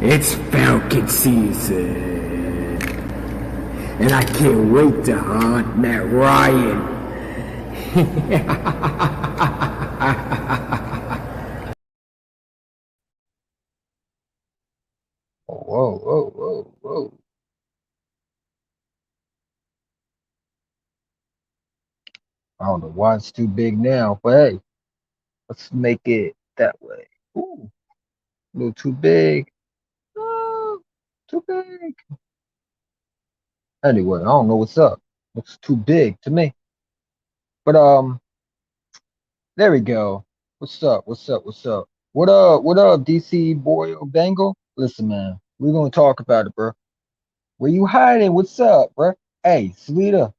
It's Falcon season, and I can't wait to hunt Matt Ryan. Whoa, whoa, whoa, whoa. I don't know why it's too big now, but hey, let's make it that way. Ooh, a little too big. Oh, too big. Anyway, I don't know what's up. Looks too big to me. But there we go. What's up? What's up? What's up? What up? What up, DC boy or Bengal? Listen, man, we're gonna talk about it, bro. Where you hiding? What's up, bro? Hey, Sleeta,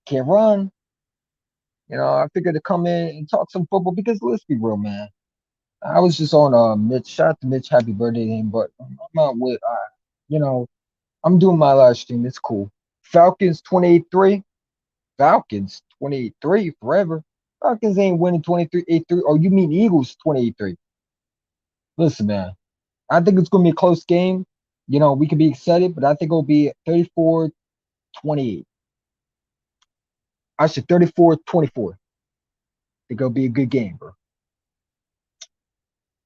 can't run. I figured to come in and talk some football because let's be real, man. I was just on Mitch. Shout out to Mitch, happy birthday to him. But I'm out with you know, I'm doing my live stream. It's cool. Falcons 28-3. Falcons 28-3 forever. Falcons ain't winning 23-8-3. Oh, you mean Eagles 28-3. Listen, man. I think it's gonna be a close game. We could be excited, but I think it'll be 34-28. I should 34-24. I think it'll be a good game, bro.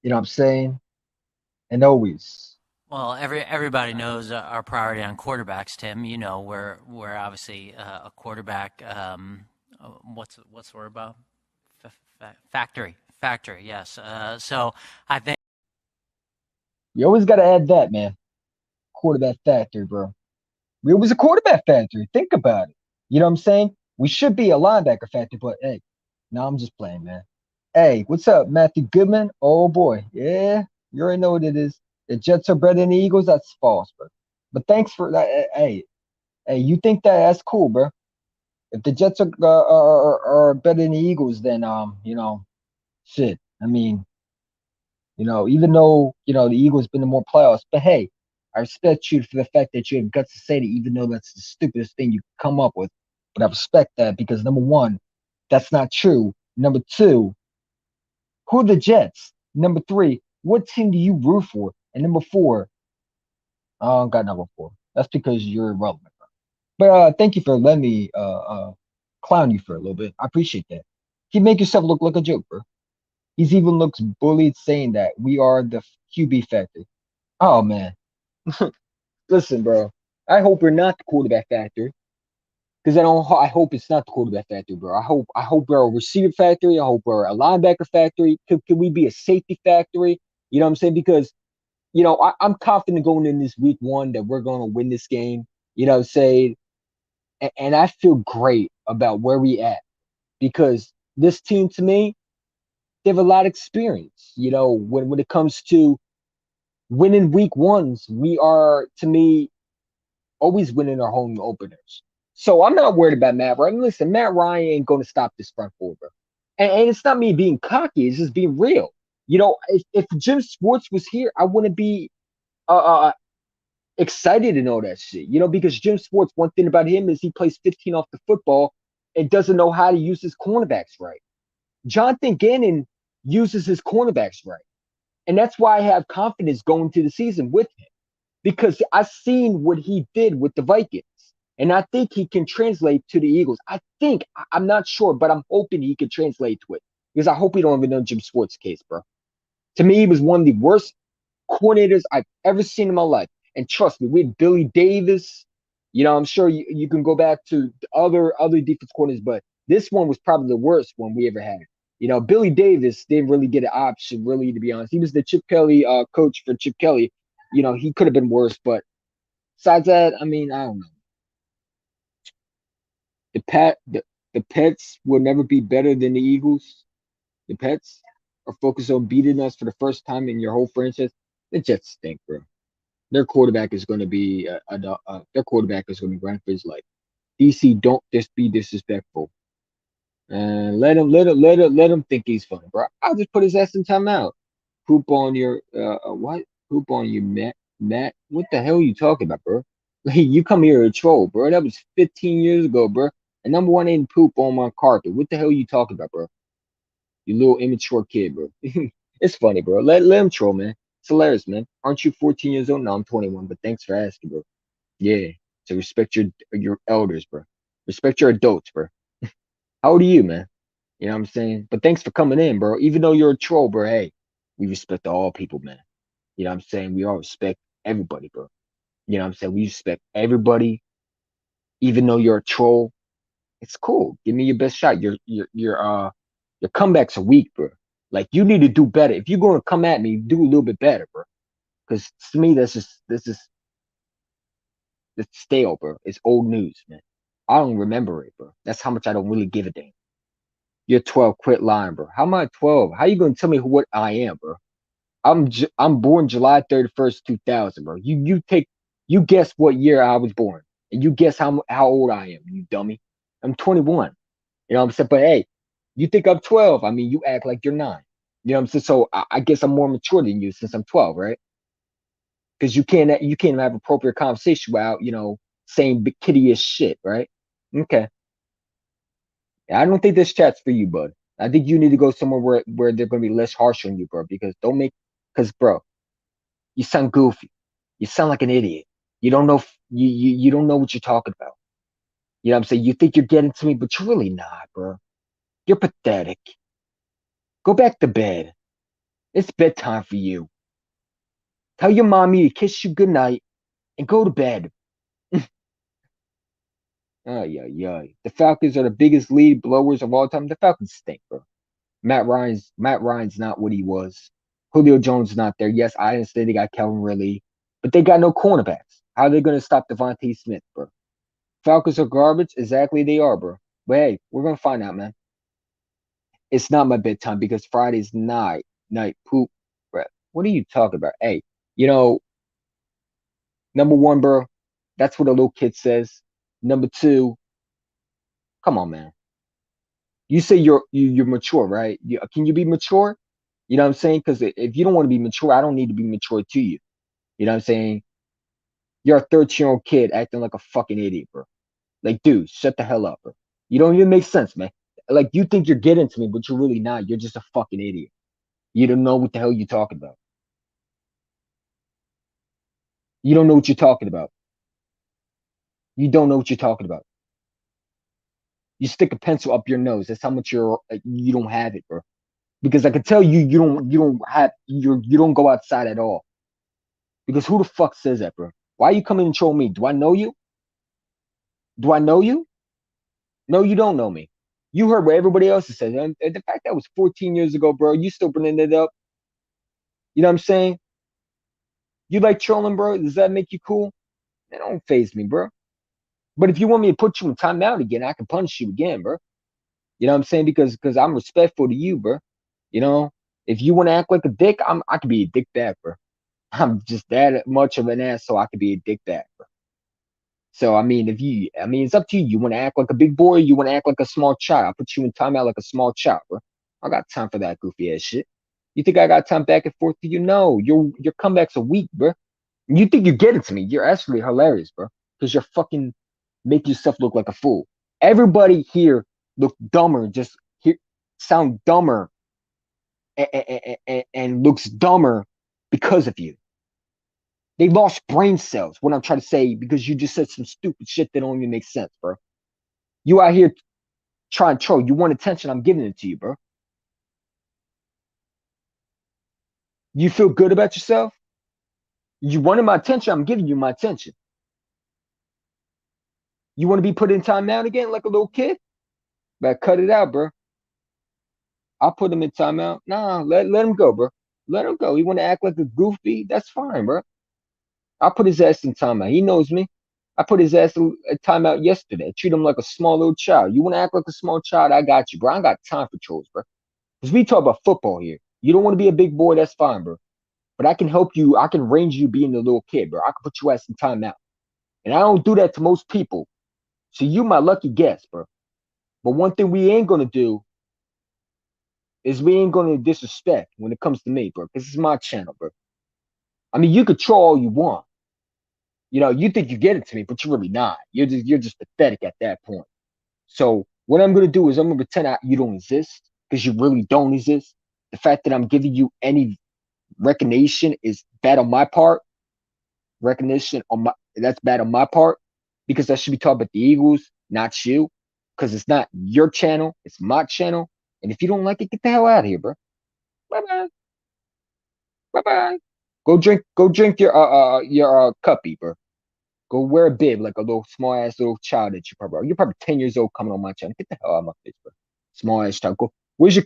You know what I'm saying? And always. Well, everybody knows our priority on quarterbacks, Tim. You know, we're obviously a quarterback. What's the word about factory? Yes. So I think. You always gotta add that, man. Quarterback factory, bro. We was a quarterback factory. Think about it. You know what I'm saying? We should be a linebacker factory, but hey, no, I'm just playing, man. Hey, what's up, Matthew Goodman? Oh boy, yeah, you already know what it is. The Jets are better than the Eagles. That's false, bro. But thanks for that. Hey, you think that's cool, bro? If the Jets are better than the Eagles, then shit. I mean, even though, the Eagles been in more playoffs, but hey, I respect you for the fact that you have guts to say that, even though that's the stupidest thing you come up with. But I respect that because number one, that's not true. Number two, who are the Jets? Number three, what team do you root for? And number four, I don't got number four. That's because you're irrelevant. But thank you for letting me clown you for a little bit. I appreciate that. You make yourself look like a joke, bro. He's even looks bullied saying that we are the QB factory. Oh man. Listen, bro. I hope we're not the quarterback factory. Because I hope it's not the quarterback factory, bro. I hope we're a receiver factory. I hope we're a linebacker factory. Could we be a safety factory? You know what I'm saying? Because, I'm confident going in this week one that we're gonna win this game. Say and I feel great about where we at because this team to me, they have a lot of experience. When it comes to winning week ones, we are to me always winning our home openers. So I'm not worried about Matt Ryan. Listen, Matt Ryan ain't going to stop this front four, bro. And it's not me being cocky. It's just being real. If Jim Schwartz was here, I wouldn't be uh, uh, excited and all that shit. Because Jim Schwartz, one thing about him is he plays 15 off the football and doesn't know how to use his cornerbacks right. Jonathan Gannon uses his cornerbacks right. And that's why I have confidence going to the season with him because I've seen what he did with the Vikings. And I think he can translate to the Eagles. I'm not sure, but I'm hoping he can translate to it because I hope we don't have another Jim Schwartz case, bro. To me, he was one of the worst coordinators I've ever seen in my life. And trust me, we had Billy Davis. I'm sure you can go back to other defense coordinators, but this one was probably the worst one we ever had. Billy Davis didn't really get an option, really, to be honest. He was the Chip Kelly coach for Chip Kelly. He could have been worse, but besides that, I mean, I don't know. The Pets will never be better than the Eagles. The Pets are focused on beating us for the first time in your whole franchise. The Jets stink, bro. Their quarterback is going to be their quarterback is going to be running for his life. DC, don't just be disrespectful. And let him think he's funny, bro. I'll just put his ass in timeout. Poop on your what? Poop on you, Matt. What the hell are you talking about, bro? Like, you come here a troll, bro. That was 15 years ago, bro. And number one ain't poop on my carpet. What the hell are you talking about, bro? You little immature kid, bro. It's funny, bro. Let him troll, man. It's hilarious, man. Aren't you 14 years old? No, I'm 21, but thanks for asking, bro. Yeah. So respect your elders, bro. Respect your adults, bro. How old are you, man? You know what I'm saying? But thanks for coming in, bro. Even though you're a troll, bro, hey, we respect all people, man. You know what I'm saying? We all respect everybody, bro. You know what I'm saying? We respect everybody, even though you're a troll. It's cool. Give me your best shot. Your comebacks are weak, bro. Like you need to do better. If you're gonna come at me, do a little bit better, bro. Because to me, that's stale, bro. It's old news, man. I don't remember it, bro. That's how much I don't really give a damn. You're 12. Quit lying, bro. How am I 12? How you gonna tell me what I am, bro? I'm born July 31st, 2000, bro. You guess what year I was born, and you guess how old I am, you dummy. I'm 21. You know what I'm saying? But hey, you think I'm 12? I mean, you act like you're 9. You know what I'm saying? So I guess I'm more mature than you since I'm 12, right? Because you can't have appropriate conversation without saying big kiddie shit, right? Okay. I don't think this chat's for you, bud. I think you need to go somewhere where they're gonna be less harsh on you, bro. Because bro, you sound goofy. You sound like an idiot. You don't know you don't know what you're talking about. You know what I'm saying? You think you're getting to me, but you're really not, bro. You're pathetic. Go back to bed. It's bedtime for you. Tell your mommy to kiss you goodnight and go to bed. Ay, ay, ay. The Falcons are the biggest lead blowers of all time. The Falcons stink, bro. Matt Ryan's not what he was. Julio Jones is not there. Yes, I understand they got Calvin Ridley, but they got no cornerbacks. How are they gonna stop Devontae Smith, bro? Falcons are garbage. Exactly, they are, bro. But hey, we're gonna find out, man. It's not my bedtime because Friday's night poop, bro. What are you talking about? Hey, you know, number one, bro. That's what a little kid says. Number two, come on, man. You say you're mature, right? Can you be mature? You know what I'm saying? Because if you don't want to be mature, I don't need to be mature to you. You know what I'm saying? You're a 13-year-old kid acting like a fucking idiot, bro. Like, dude, shut the hell up, bro. You don't even make sense, man. Like, you think you're getting to me, but you're really not. You're just a fucking idiot. You don't know what the hell you're talking about. You don't know what you're talking about. You don't know what you're talking about. You stick a pencil up your nose. That's how much you don't have it, bro. Because I can tell you don't go outside at all. Because who the fuck says that, bro? Why are you coming and troll me? Do I know you? Do I know you? No, you don't know me. You heard what everybody else is saying. And the fact that was 14 years ago, bro, you still bringing it up. You know what I'm saying? You like trolling, bro? Does that make you cool? It don't phase me, bro. But if you want me to put you in timeout again, I can punish you again, bro. You know what I'm saying? Because I'm respectful to you, bro. You know, if you want to act like a dick, I could be a dick back, bro. I'm just that much of an ass, so I could be a dick back, bro. So I mean, it's up to you. You want to act like a big boy, you want to act like a small child. I'll put you in timeout like a small child, bro. I got time for that goofy ass shit. You think I got time back and forth to you? No, your comebacks are weak, bro. You think you're getting to me? You're actually hilarious, bro. Because you're fucking make yourself look like a fool. Everybody here look dumber, just here sound dumber, and looks dumber because of you. They lost brain cells. What I'm trying to say, because you just said some stupid shit that don't even make sense, bro. You out here trying to troll. You want attention? I'm giving it to you, bro. You feel good about yourself? You wanted my attention? I'm giving you my attention. You want to be put in timeout again like a little kid? Better cut it out, bro. I'll put him in timeout. Nah, let him go, bro. Let him go. He want to act like a goofy? That's fine, bro. I'll put his ass in timeout. He knows me. I put his ass in timeout yesterday. Treat him like a small little child. You want to act like a small child? I got you, bro. I got time for trolls, bro. Because we talk about football here. You don't want to be a big boy, that's fine, bro. But I can help you. I can range you being a little kid, bro. I can put you ass in timeout. And I don't do that to most people. So you my lucky guess, bro. But one thing we ain't gonna do is we ain't gonna disrespect when it comes to me, bro. This is my channel, bro. I mean, you could troll all you want. You know, you think you get it to me, but you're really not. You're just pathetic at that point. So what I'm gonna do is I'm gonna pretend you don't exist because you really don't exist. The fact that I'm giving you any recognition is bad on my part. Recognition on my that's bad on my part because I should be talking about the Eagles, not you, because it's not your channel, it's my channel. And if you don't like it, get the hell out of here, bro. Bye bye, bye bye. Go drink your cuppy, bro. Go wear a bib like a little small ass little child that you probably are. You're probably 10 years old coming on my channel. Get the hell out of my face, bro. Small ass child. Go. Where's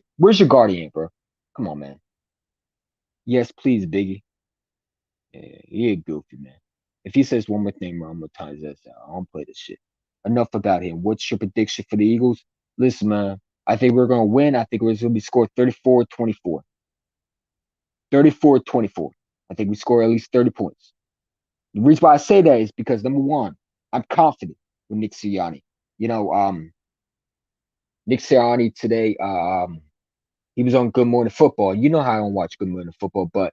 your guardian, bro? Come on, man. Yes, please, Biggie. Yeah, he goofy, man. If he says one more thing, bro, I'm gonna times that out. I don't play this shit. Enough about him. What's your prediction for the Eagles? Listen, man. I think we're gonna win. I think we're gonna be scored 34-24. 34-24. I think we score at least 30 points. The reason why I say that is because number one, I'm confident with Nick Sirianni. You know, Nick Sirianni today, he was on Good Morning Football. You know how I don't watch Good Morning Football, but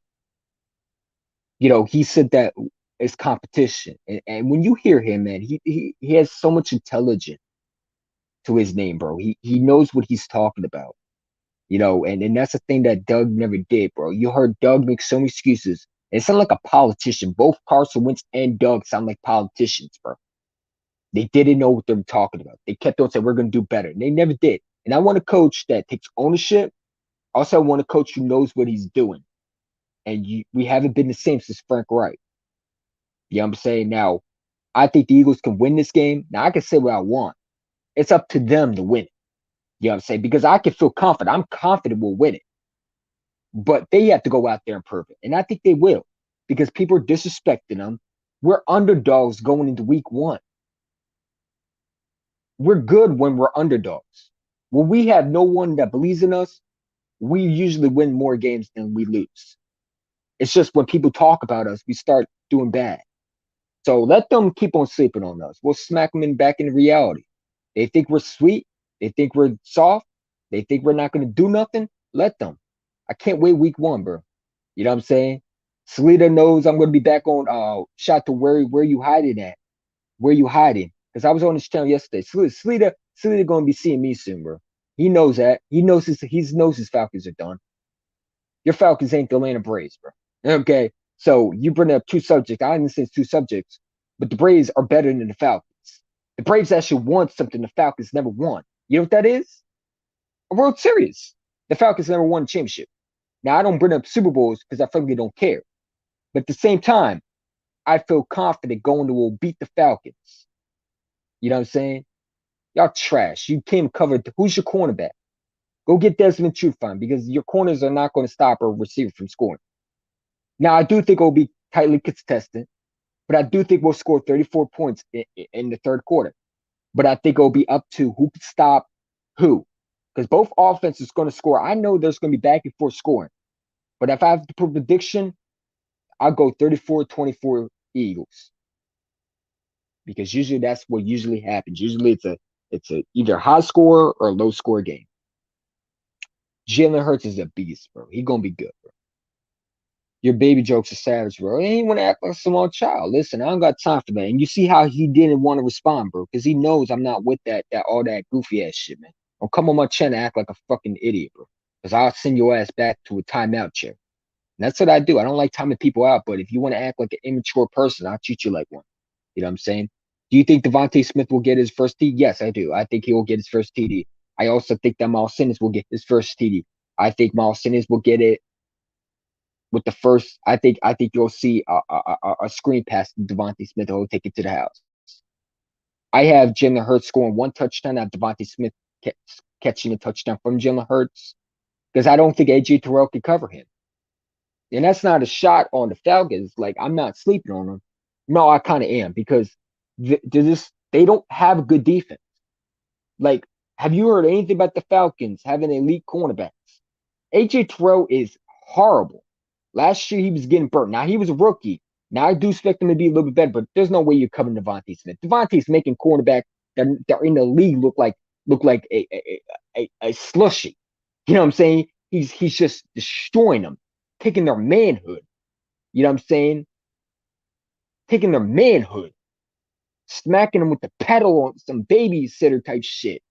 he said that it's competition. And when you hear him, man, he has so much intelligence to his name, bro. He knows what he's talking about. And that's the thing that Doug never did, bro. You heard Doug make so many excuses. It sounded like a politician. Both Carson Wentz and Doug sound like politicians, bro. They didn't know what they were talking about. They kept on saying, we're going to do better. And they never did. And I want a coach that takes ownership. Also, I want a coach who knows what he's doing. And we haven't been the same since Frank Reich. You know what I'm saying? Now, I think the Eagles can win this game. Now, I can say what I want. It's up to them to win it. You know what I'm saying? Because I can feel confident. I'm confident we'll win it. But they have to go out there and prove it. And I think they will. Because people are disrespecting them. We're underdogs going into week 1. We're good when we're underdogs. When we have no one that believes in us, we usually win more games than we lose. It's just when people talk about us, we start doing bad. So let them keep on sleeping on us. We'll smack them back into reality. They think we're sweet. They think we're soft. They think we're not going to do nothing. Let them. I can't wait week 1, bro. You know what I'm saying? Salita knows I'm going to be back on shot to where you hiding at. Where you hiding? Because I was on this channel yesterday. Salita going to be seeing me soon, bro. He knows that. He knows his Falcons are done. Your Falcons ain't the Atlanta Braves, bro. Okay? So you bring up 2 subjects. I understand it's 2 subjects, but the Braves are better than the Falcons. The Braves actually won something the Falcons never won. You know what that is? A World Series. The Falcons never won a championship. Now, I don't bring up Super Bowls because I frankly don't care. But at the same time, I feel confident going to will beat the Falcons. You know what I'm saying? Y'all trash. You came covered. Who's your cornerback? Go get Desmond Trufant because your corners are not going to stop a receiver from scoring. Now, I do think it'll be tightly contested, but I do think we'll score 34 points in the third quarter. But I think it'll be up to who can stop who. Because both offenses are going to score. I know there's going to be back and forth scoring. But if I have to put a prediction, I'll go 34-24 Eagles. Because usually that's what usually happens. Usually it's a either high score or low score game. Jalen Hurts is a beast, bro. He's going to be good, bro. Your baby jokes are savage, bro. He ain't want to act like a small child. Listen, I don't got time for that. And you see how he didn't want to respond, bro, because he knows I'm not with that all that goofy ass shit, man. Don't come on my channel and act like a fucking idiot, bro. Because I'll send your ass back to a timeout chair. And that's what I do. I don't like timing people out, but if you want to act like an immature person, I'll treat you like one. You know what I'm saying? Do you think Devontae Smith will get his first TD? Yes, I do. I think he will get his first TD. I also think that Miles Sanders will get his first TD. I think Miles Sanders will get it with the first. I think you'll see a screen pass to Devontae Smith who will take it to the house. I have Jalen Hurts scoring 1 touchdown. I have Devontae Smith catching a touchdown from Jalen Hurts because I don't think A.J. Terrell can cover him. And that's not a shot on the Falcons. Like, I'm not sleeping on them. No, I kind of am because they don't have a good defense. Like, have you heard anything about the Falcons having elite cornerbacks? A.J. Terrell is horrible. Last year, he was getting burnt. Now, he was a rookie. Now, I do expect him to be a little bit better, but there's no way you're covering Devontae Smith. Devontae's making cornerback that are in the league look like a slushy. You know what I'm saying? He's just destroying them, taking their manhood. You know what I'm saying? Taking their manhood, smacking them with the pedal on some babysitter type shit,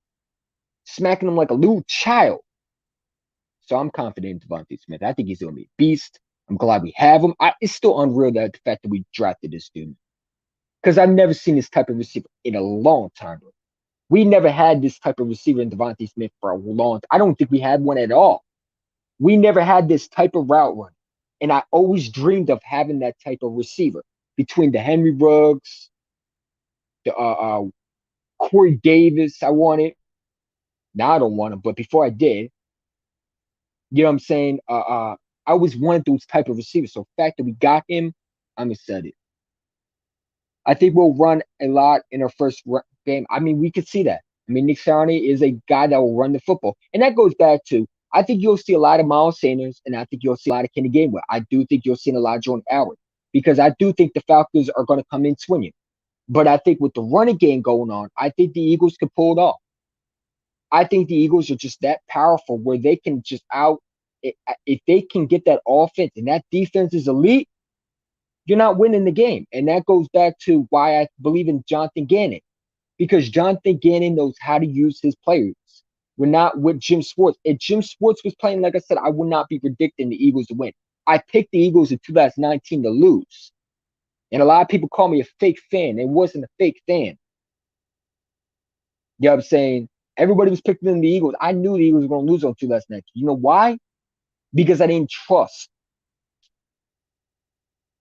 smacking them like a little child. So I'm confident in Devontae Smith. I think he's going to be a beast. I'm glad we have him. It's still unreal that the fact that we drafted this dude because I've never seen this type of receiver in a long time, bro. We never had this type of receiver in Devontae Smith for a long time. I don't think we had one at all. We never had this type of route run. And I always dreamed of having that type of receiver between the Henry Ruggs, the Corey Davis. I wanted. Now I don't want him, but before I did, you know what I'm saying? I always wanted those type of receivers. So the fact that we got him, I'm excited. I think we'll run a lot in our first game. I mean, we could see that. I mean, Nick Sirianni is a guy that will run the football, and that goes back to I think you'll see a lot of Miles Sanders, and I think you'll see a lot of Kenny Gainwell. I do think you'll see a lot of Jordan Howard because I do think the Falcons are going to come in swinging. But I think with the running game going on, I think the Eagles could pull it off. I think the Eagles are just that powerful where they can just if they can get that offense and that defense is elite, you're not winning the game. And that goes back to why I believe in Jonathan Gannon, because Jonathan Gannon knows how to use his players. We're not with Jim Schwartz. If Jim Schwartz was playing, like I said, I would not be predicting the Eagles to win. I picked the Eagles in 2019 to lose. And a lot of people call me a fake fan. It wasn't a fake fan. You know what I'm saying? Everybody was picking the Eagles. I knew the Eagles were going to lose on 2019. You know why? Because I didn't trust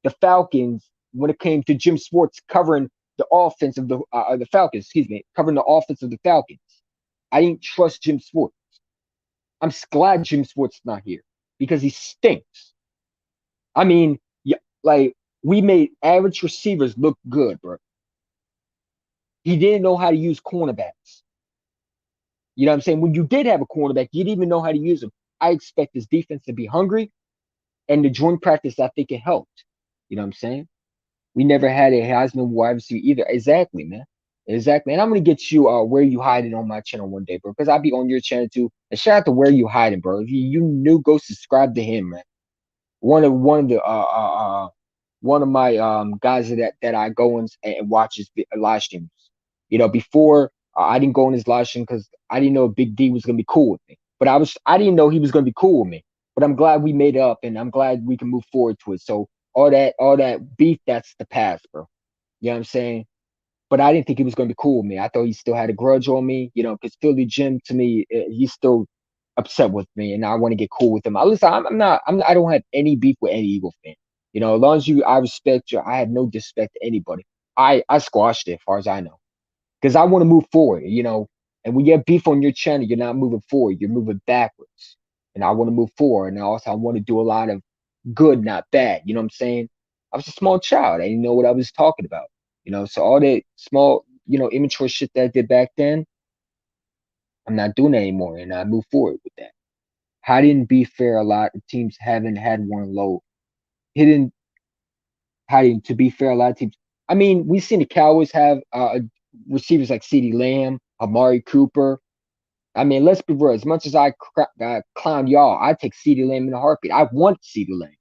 the Falcons when it came to Jim Schwartz covering the offense of the Falcons, covering the offense of the Falcons. I didn't trust Jim Schwartz. I'm glad Jim Schwartz is not here because he stinks. I mean, yeah, like we made average receivers look good, bro. He didn't know how to use cornerbacks. You know what I'm saying? When you did have a cornerback, you didn't even know how to use him. I expect this defense to be hungry, and the joint practice, I think it helped. You know what I'm saying? We never had a Heisman wide receiver either. Exactly, man. Exactly. And I'm gonna get you where you hiding on my channel one day, bro. Because I'll be on your channel too. And shout out to where you hiding, bro. If you new, go subscribe to him, man. One of my guys that I go and watch his live streams. You know, before I didn't go on his live stream because I didn't know Big D was gonna be cool with me. But I didn't know he was gonna be cool with me. But I'm glad we made it up, and I'm glad we can move forward to it. So all that beef, that's the past, bro. You know what I'm saying? But I didn't think he was going to be cool with me. I thought he still had a grudge on me, you know, because Philly Jim to me, he's still upset with me, and I want to get cool with him. Listen, I don't have any beef with any Eagle fan. You know, as long as I respect you, I have no disrespect to anybody. I squashed it as far as I know, because I want to move forward, you know. And when you have beef on your channel, you're not moving forward, you're moving backwards. And I want to move forward, and also I want to do a lot of good, not bad. You know what I'm saying? I was a small child. I didn't know what I was talking about. You know, so all that small, you know, immature shit that I did back then, I'm not doing that anymore. And I move forward with that. Hiding be fair, a lot of teams haven't had one low. Hidden hiding to be fair, a lot of teams. I mean, we've seen the Cowboys have receivers like CeeDee Lamb, Amari Cooper. I mean, let's be real. As much as I clown y'all, I take CeeDee Lamb in a heartbeat. I want CeeDee Lamb.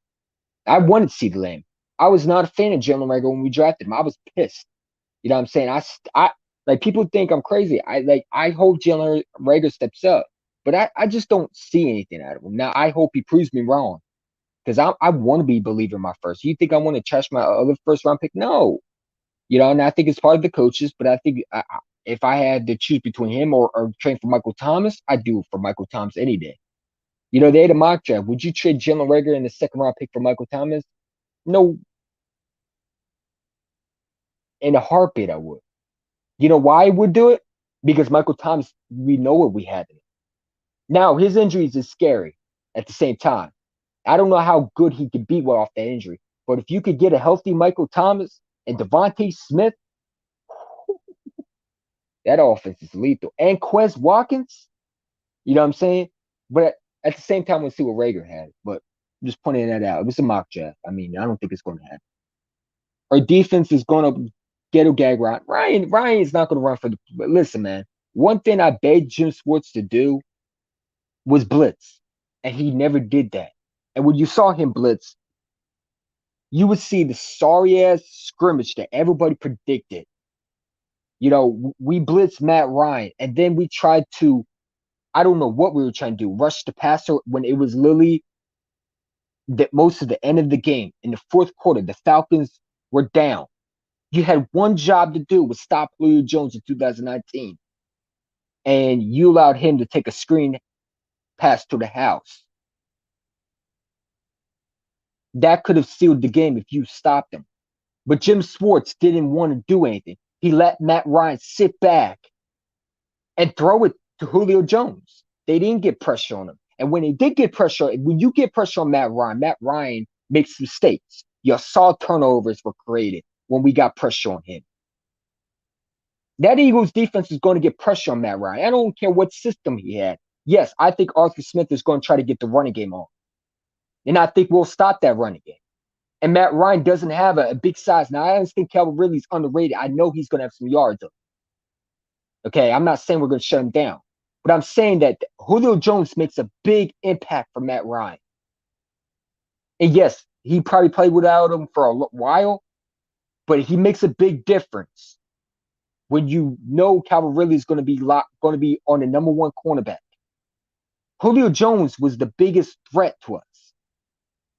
I wanted CeeDee Lamb. I was not a fan of Jalen Rager when we drafted him. I was pissed. You know what I'm saying? I like people think I'm crazy. I hope Jalen Rager steps up, but I just don't see anything out of him. Now I hope he proves me wrong because I want to be a believer in my first. You think I want to trash my other first round pick? No. You know, and I think it's part of the coaches, but I think if I had to choose between him or train for Michael Thomas, I'd do it for Michael Thomas any day. You know, they had a mock draft. Would you trade Jalen Rager in the second round pick for Michael Thomas? No, in a heartbeat I would. You know why I would do it? Because Michael Thomas, we know what we had in him. Now, his injuries is scary at the same time. I don't know how good he could be off that injury. But if you could get a healthy Michael Thomas and Devontae Smith, that offense is lethal. And Quez Watkins, you know what I'm saying? But at the same time, we'll see what Rager had. But I'm just pointing that out. It was a mock draft. I mean, I don't think it's going to happen. Our defense is going to get a gag Ryan. Ryan is not going to run for the. But listen, man. One thing I begged Jim Schwartz to do was blitz, and he never did that. And when you saw him blitz, you would see the sorry ass scrimmage that everybody predicted. You know, we blitzed Matt Ryan, and then we tried to. I don't know what we were trying to do. Rush the passer when it was literally that most of the end of the game in the fourth quarter, the Falcons were down. You had one job to do was stop Julio Jones in 2019, and you allowed him to take a screen pass to the house. That could have sealed the game if you stopped him. But Jim Schwartz didn't want to do anything. He let Matt Ryan sit back and throw it to Julio Jones. They didn't get pressure on him. And when they did get pressure, when you get pressure on Matt Ryan makes mistakes. You saw turnovers were created when we got pressure on him. That Eagles defense is going to get pressure on Matt Ryan. I don't care what system he had. Yes, I think Arthur Smith is going to try to get the running game on. And I think we'll stop that running game. And Matt Ryan doesn't have a big size. Now, I understand Calvin Ridley's underrated. I know he's going to have some yards up. Okay, I'm not saying we're going to shut him down. But I'm saying that Julio Jones makes a big impact for Matt Ryan. And yes, he probably played without him for a while, but he makes a big difference when you know Calvin Ridley is going to be on the number one cornerback. Julio Jones was the biggest threat to us.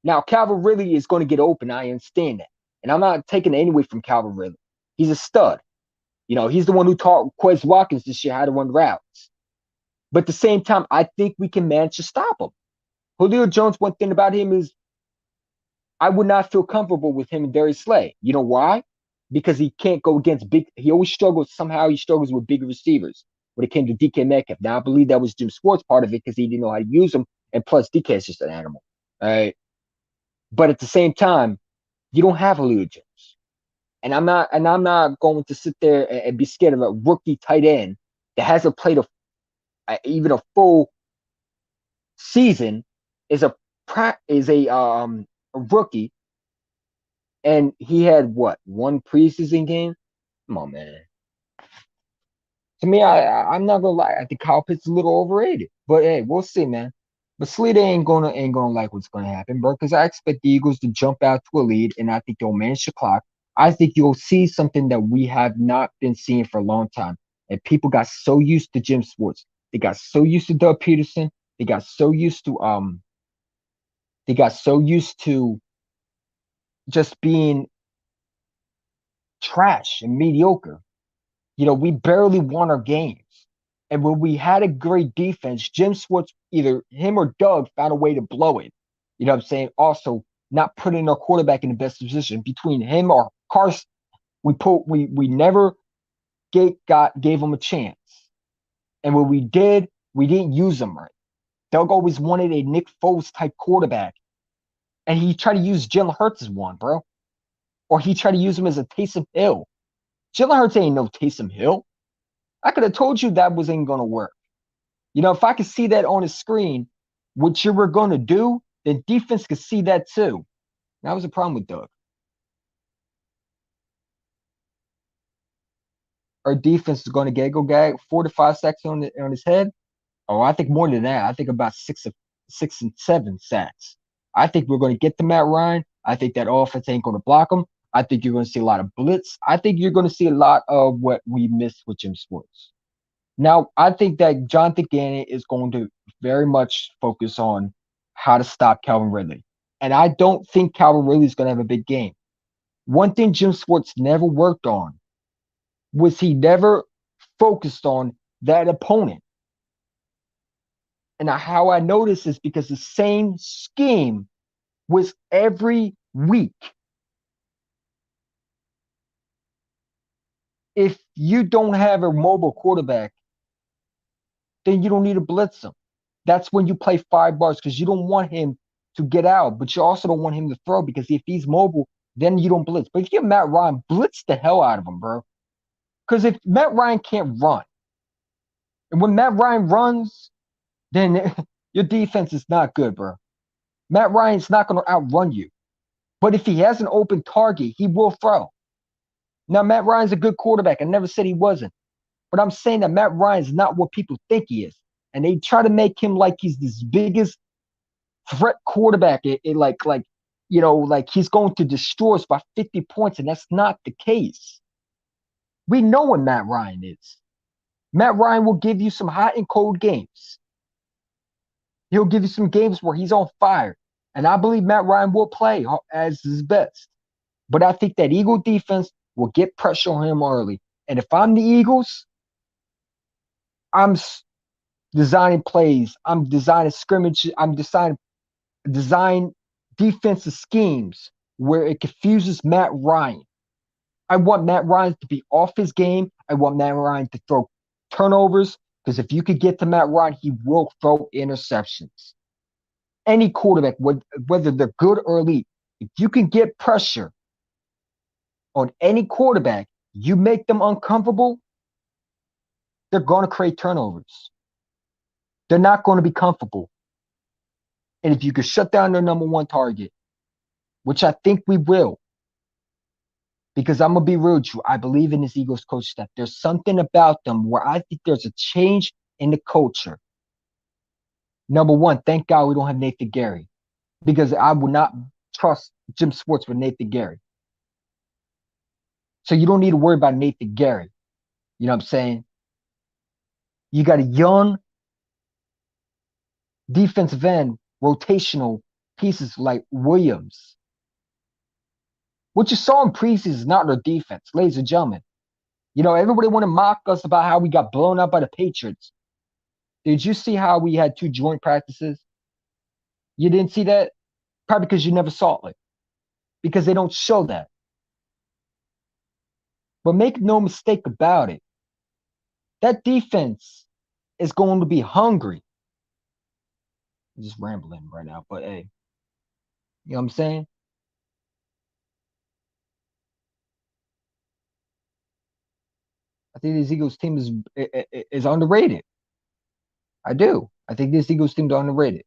Now, Calvin Ridley is going to get open. I understand that. And I'm not taking it anyway from Calvin Ridley. He's a stud. You know, he's the one who taught Quez Watkins this year how to run routes. But at the same time, I think we can manage to stop him. Julio Jones, one thing about him is I would not feel comfortable with him and Darius Slay. You know why? Because he can't go against big. He always struggles. Somehow he struggles with big receivers when it came to DK Metcalf. Now, I believe that was Jim Schwartz part of it because he didn't know how to use them. And plus, DK is just an animal. All right. But at the same time, you don't have Julio Jones. And I'm not going to sit there and be scared of a rookie tight end that hasn't played even a full season is a rookie, and he had one preseason game. Come on, man. To me, I'm not gonna lie. I think Kyle Pitts is a little overrated, but hey, we'll see, man. But Sleeta ain't gonna like what's gonna happen, bro. Because I expect the Eagles to jump out to a lead, and I think they'll manage the clock. I think you'll see something that we have not been seeing for a long time. And people got so used to Jim Schwartz. They got so used to Doug Peterson. They got so used to just being trash and mediocre. You know, we barely won our games. And when we had a great defense, Jim Schwartz, either him or Doug, found a way to blow it. You know what I'm saying? Also, not putting our quarterback in the best position. Between him or Carson, we never gave him a chance. And when we did, we didn't use him right. Doug always wanted a Nick Foles type quarterback. And he tried to use Jalen Hurts as one, bro. Or he tried to use him as a Taysom Hill. Jalen Hurts ain't no Taysom Hill. I could have told you that wasn't going to work. You know, if I could see that on the screen, what you were going to do, then defense could see that too. That was a problem with Doug. Our defense is going to go gag 4 to 5 sacks on his head. Oh, I think more than that. I think about 6 and 7 sacks. I think we're going to get to Matt Ryan. I think that offense ain't going to block him. I think you're going to see a lot of blitz. I think you're going to see a lot of what we missed with Jim Schwartz. Now, I think that Jonathan Gannon is going to very much focus on how to stop Calvin Ridley. And I don't think Calvin Ridley is going to have a big game. One thing Jim Schwartz never worked on was he never focused on that opponent. And how I know this is because the same scheme was every week. If you don't have a mobile quarterback, then you don't need to blitz him. That's when you play 5 bars because you don't want him to get out, but you also don't want him to throw because if he's mobile, then you don't blitz. But if you get Matt Ryan, blitz the hell out of him, bro. Because if Matt Ryan can't run, and when Matt Ryan runs, then your defense is not good, bro. Matt Ryan's not going to outrun you. But if he has an open target, he will throw. Now, Matt Ryan's a good quarterback. I never said he wasn't. But I'm saying that Matt Ryan's not what people think he is. And they try to make him like he's this biggest threat quarterback. Like he's going to destroy us by 50 points, and that's not the case. We know what Matt Ryan is. Matt Ryan will give you some hot and cold games. He'll give you some games where he's on fire. And I believe Matt Ryan will play as his best. But I think that Eagle defense will get pressure on him early. And if I'm the Eagles, I'm designing plays. I'm designing scrimmage. I'm design defensive schemes where it confuses Matt Ryan. I want Matt Ryan to be off his game. I want Matt Ryan to throw turnovers because if you could get to Matt Ryan, he will throw interceptions. Any quarterback, whether they're good or elite, if you can get pressure on any quarterback, you make them uncomfortable, they're going to create turnovers. They're not going to be comfortable. And if you can shut down their number one target, which I think we will, because I'm going to be real with you, I believe in this Eagles coach staff. There's something about them where I think there's a change in the culture. Number one, thank God we don't have Nathan Gary, because I would not trust Jim Schwartz with Nathan Gary. So you don't need to worry about Nathan Gary. You know what I'm saying? You got a young defensive end, rotational pieces like Williams. What you saw in preseason is not their defense, ladies and gentlemen. You know, everybody want to mock us about how we got blown out by the Patriots. Did you see how we had 2 joint practices? You didn't see that? Probably because you never saw it. Because they don't show that. But make no mistake about it. That defense is going to be hungry. I'm just rambling right now, but hey. You know what I'm saying? I think this Eagles team is underrated. I do. I think this Eagles team is underrated.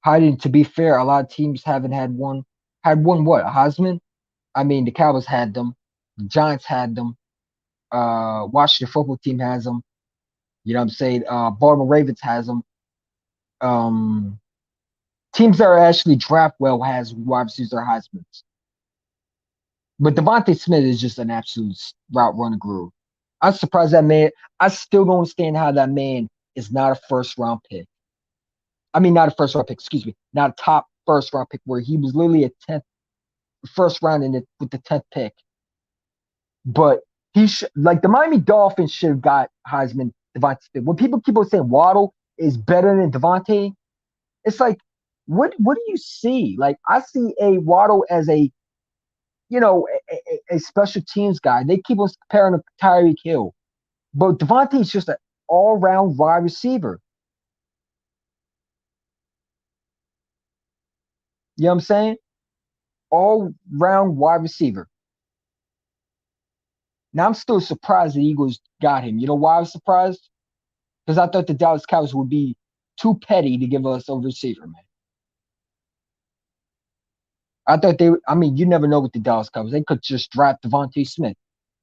Hiding, to be fair, a lot of teams haven't had one. Had one what? A Heisman? I mean, the Cowboys had them. The Giants had them. Washington football team has them. You know what I'm saying? Baltimore Ravens has them. Teams that are actually draft well has wide receivers or Heisman's. But Devontae Smith is just an absolute route runner guru. I'm surprised that man. I still don't understand how that man is not a first round pick. I mean, not a first round pick. Excuse me, not a top first round pick. Where he was literally a 10th first round in it with the 10th pick. But like the Miami Dolphins should have got Heisman Devontae Smith. When people keep on saying Waddle is better than Devontae, it's like, what do you see? Like I see a Waddle as a a special teams guy. They keep on comparing him to Tyreek Hill. But Devontae is just an all-round wide receiver. You know what I'm saying? All-round wide receiver. Now, I'm still surprised the Eagles got him. You know why I was surprised? Because I thought the Dallas Cowboys would be too petty to give us a receiver, man. I thought you never know with the Dallas Cowboys. They could just draft Devontae Smith.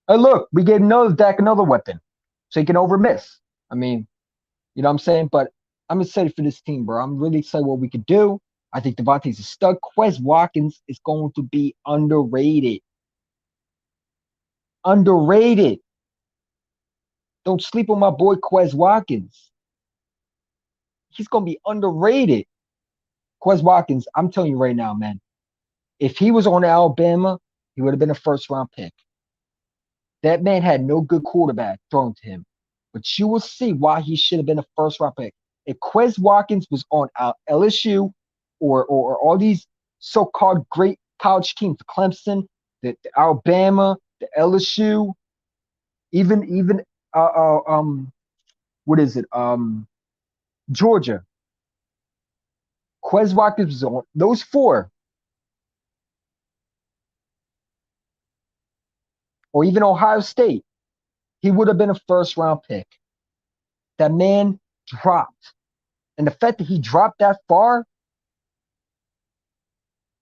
Hey, look, we gave Dak another weapon so he can overmiss. I mean, you know what I'm saying? But I'm excited for this team, bro. I'm really excited what we could do. I think Devontae's a stud. Quez Watkins is going to be underrated. Underrated. Don't sleep on my boy Quez Watkins. He's going to be underrated. Quez Watkins, I'm telling you right now, man. If he was on Alabama, he would have been a first-round pick. That man had no good quarterback thrown to him. But you will see why he should have been a first-round pick. If Quez Watkins was on LSU or all these so-called great college teams, the Clemson, the Alabama, the LSU, even what is it? Georgia. Quez Watkins was on those 4. Or even Ohio State, he would have been a first-round pick. That man dropped. And the fact that he dropped that far,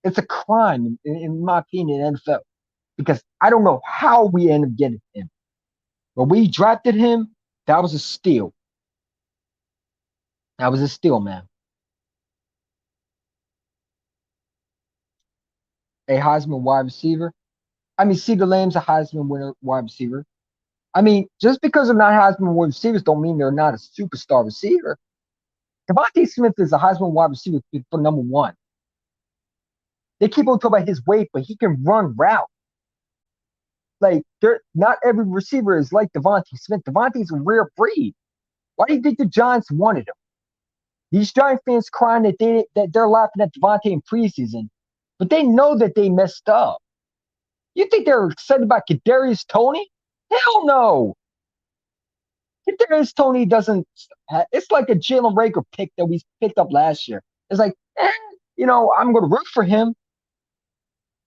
it's a crime, in my opinion, in the NFL. Because I don't know how we ended up getting him. When we drafted him, that was a steal. That was a steal, man. A Heisman wide receiver. I mean, CeeDee Lamb's a Heisman winner wide receiver. I mean, just because they're not Heisman wide receivers don't mean they're not a superstar receiver. Devontae Smith is a Heisman wide receiver for number one. They keep on talking about his weight, but he can run route. Like, not every receiver is like Devontae Smith. Devontae's a rare breed. Why do you think the Giants wanted him? These Giant fans crying that they're laughing at Devontae in preseason, but they know that they messed up. You think they're excited about Kadarius Toney? Hell no. Kadarius Toney doesn't. It's like a Jalen Rager pick that we picked up last year. It's like, I'm going to root for him,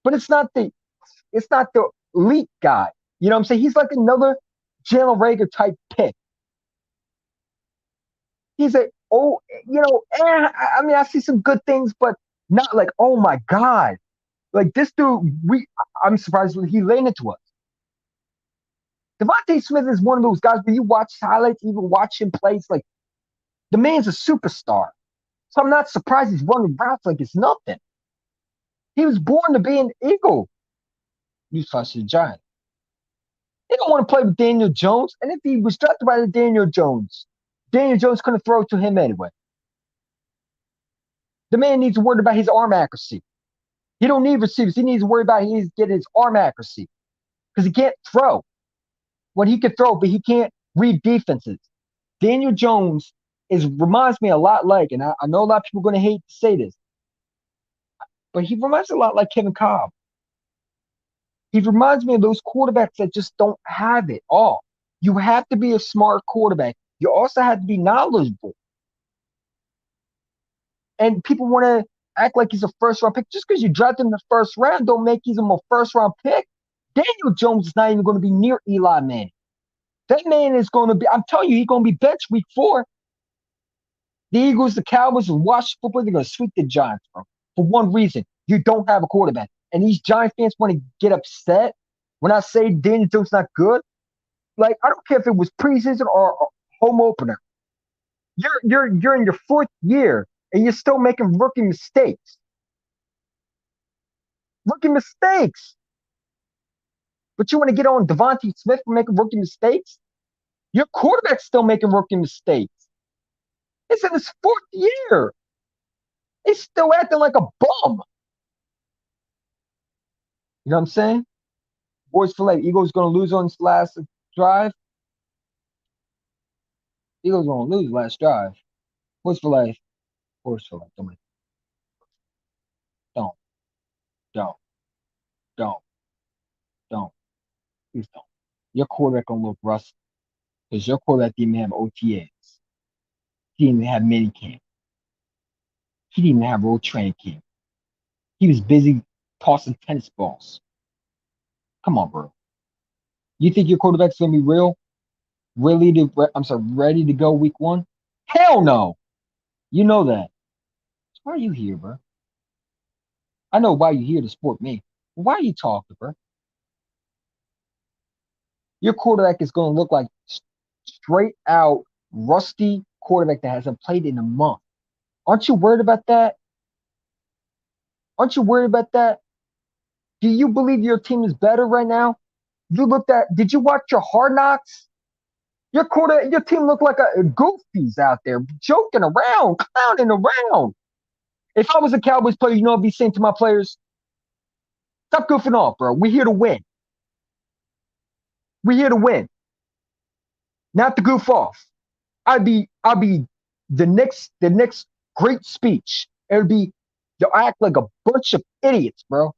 but it's not the elite guy. You know what I'm saying? He's like another Jalen Rager type pick. He's I see some good things, but not like, oh my God. Like this dude, I'm surprised when he laid into us. Devontae Smith is one of those guys where you watch highlights, even watch him play. It's like the man's a superstar. So I'm not surprised he's running routes like it's nothing. He was born to be an Eagle. Newsflash to the Giants. They don't want to play with Daniel Jones. And if he was drafted by Daniel Jones couldn't throw to him anyway. The man needs to worry about his arm accuracy. He don't need receivers. He needs to worry about he needs to get his arm accuracy because he can't throw. Well, he can throw, but he can't read defenses. Daniel Jones reminds me a lot like, and I know a lot of people are going to hate to say this, but he reminds me a lot like Kevin Cobb. He reminds me of those quarterbacks that just don't have it all. You have to be a smart quarterback. You also have to be knowledgeable. And people want to act like he's a first-round pick. Just because you drafted him in the first round don't make him a first-round pick. Daniel Jones is not even going to be near Eli Manning. That man is going to be, I'm telling you, he's going to be benched week 4. The Eagles, the Cowboys, and Washington football, they're going to sweep the Giants, bro. For one reason, you don't have a quarterback. And these Giant fans want to get upset when I say Daniel Jones not good. Like, I don't care if it was preseason or home opener. You're in your 4th year and you're still making rookie mistakes. Rookie mistakes. But you want to get on Devontae Smith for making rookie mistakes? Your quarterback's still making rookie mistakes. It's in his 4th year. He's still acting like a bum. You know what I'm saying? Boys for life. Eagles going to lose on this last drive. Eagles going to lose last drive. Boys for life. Boys for life. Don't. Please don't. Your quarterback going to look rusty because your quarterback didn't have OTAs. He didn't have mini camp. He didn't have road training camp. He was busy tossing tennis balls. Come on, bro. You think your quarterback's going to be ready to go week 1? Hell no. You know that. So why are you here, bro? I know why you're here to support me. Why are you talking, bro? Your quarterback is going to look like straight out rusty quarterback that hasn't played in a month. Aren't you worried about that? Aren't you worried about that? Do you believe your team is better right now? Did you watch your Hard Knocks? Your team looked like a goofies out there, joking around, clowning around. If I was a Cowboys player, you know what I'd be saying to my players? Stop goofing off, bro. We're here to win. We're here to win. Not to goof off. I'll be the next great speech. It would be to act like a bunch of idiots, bro.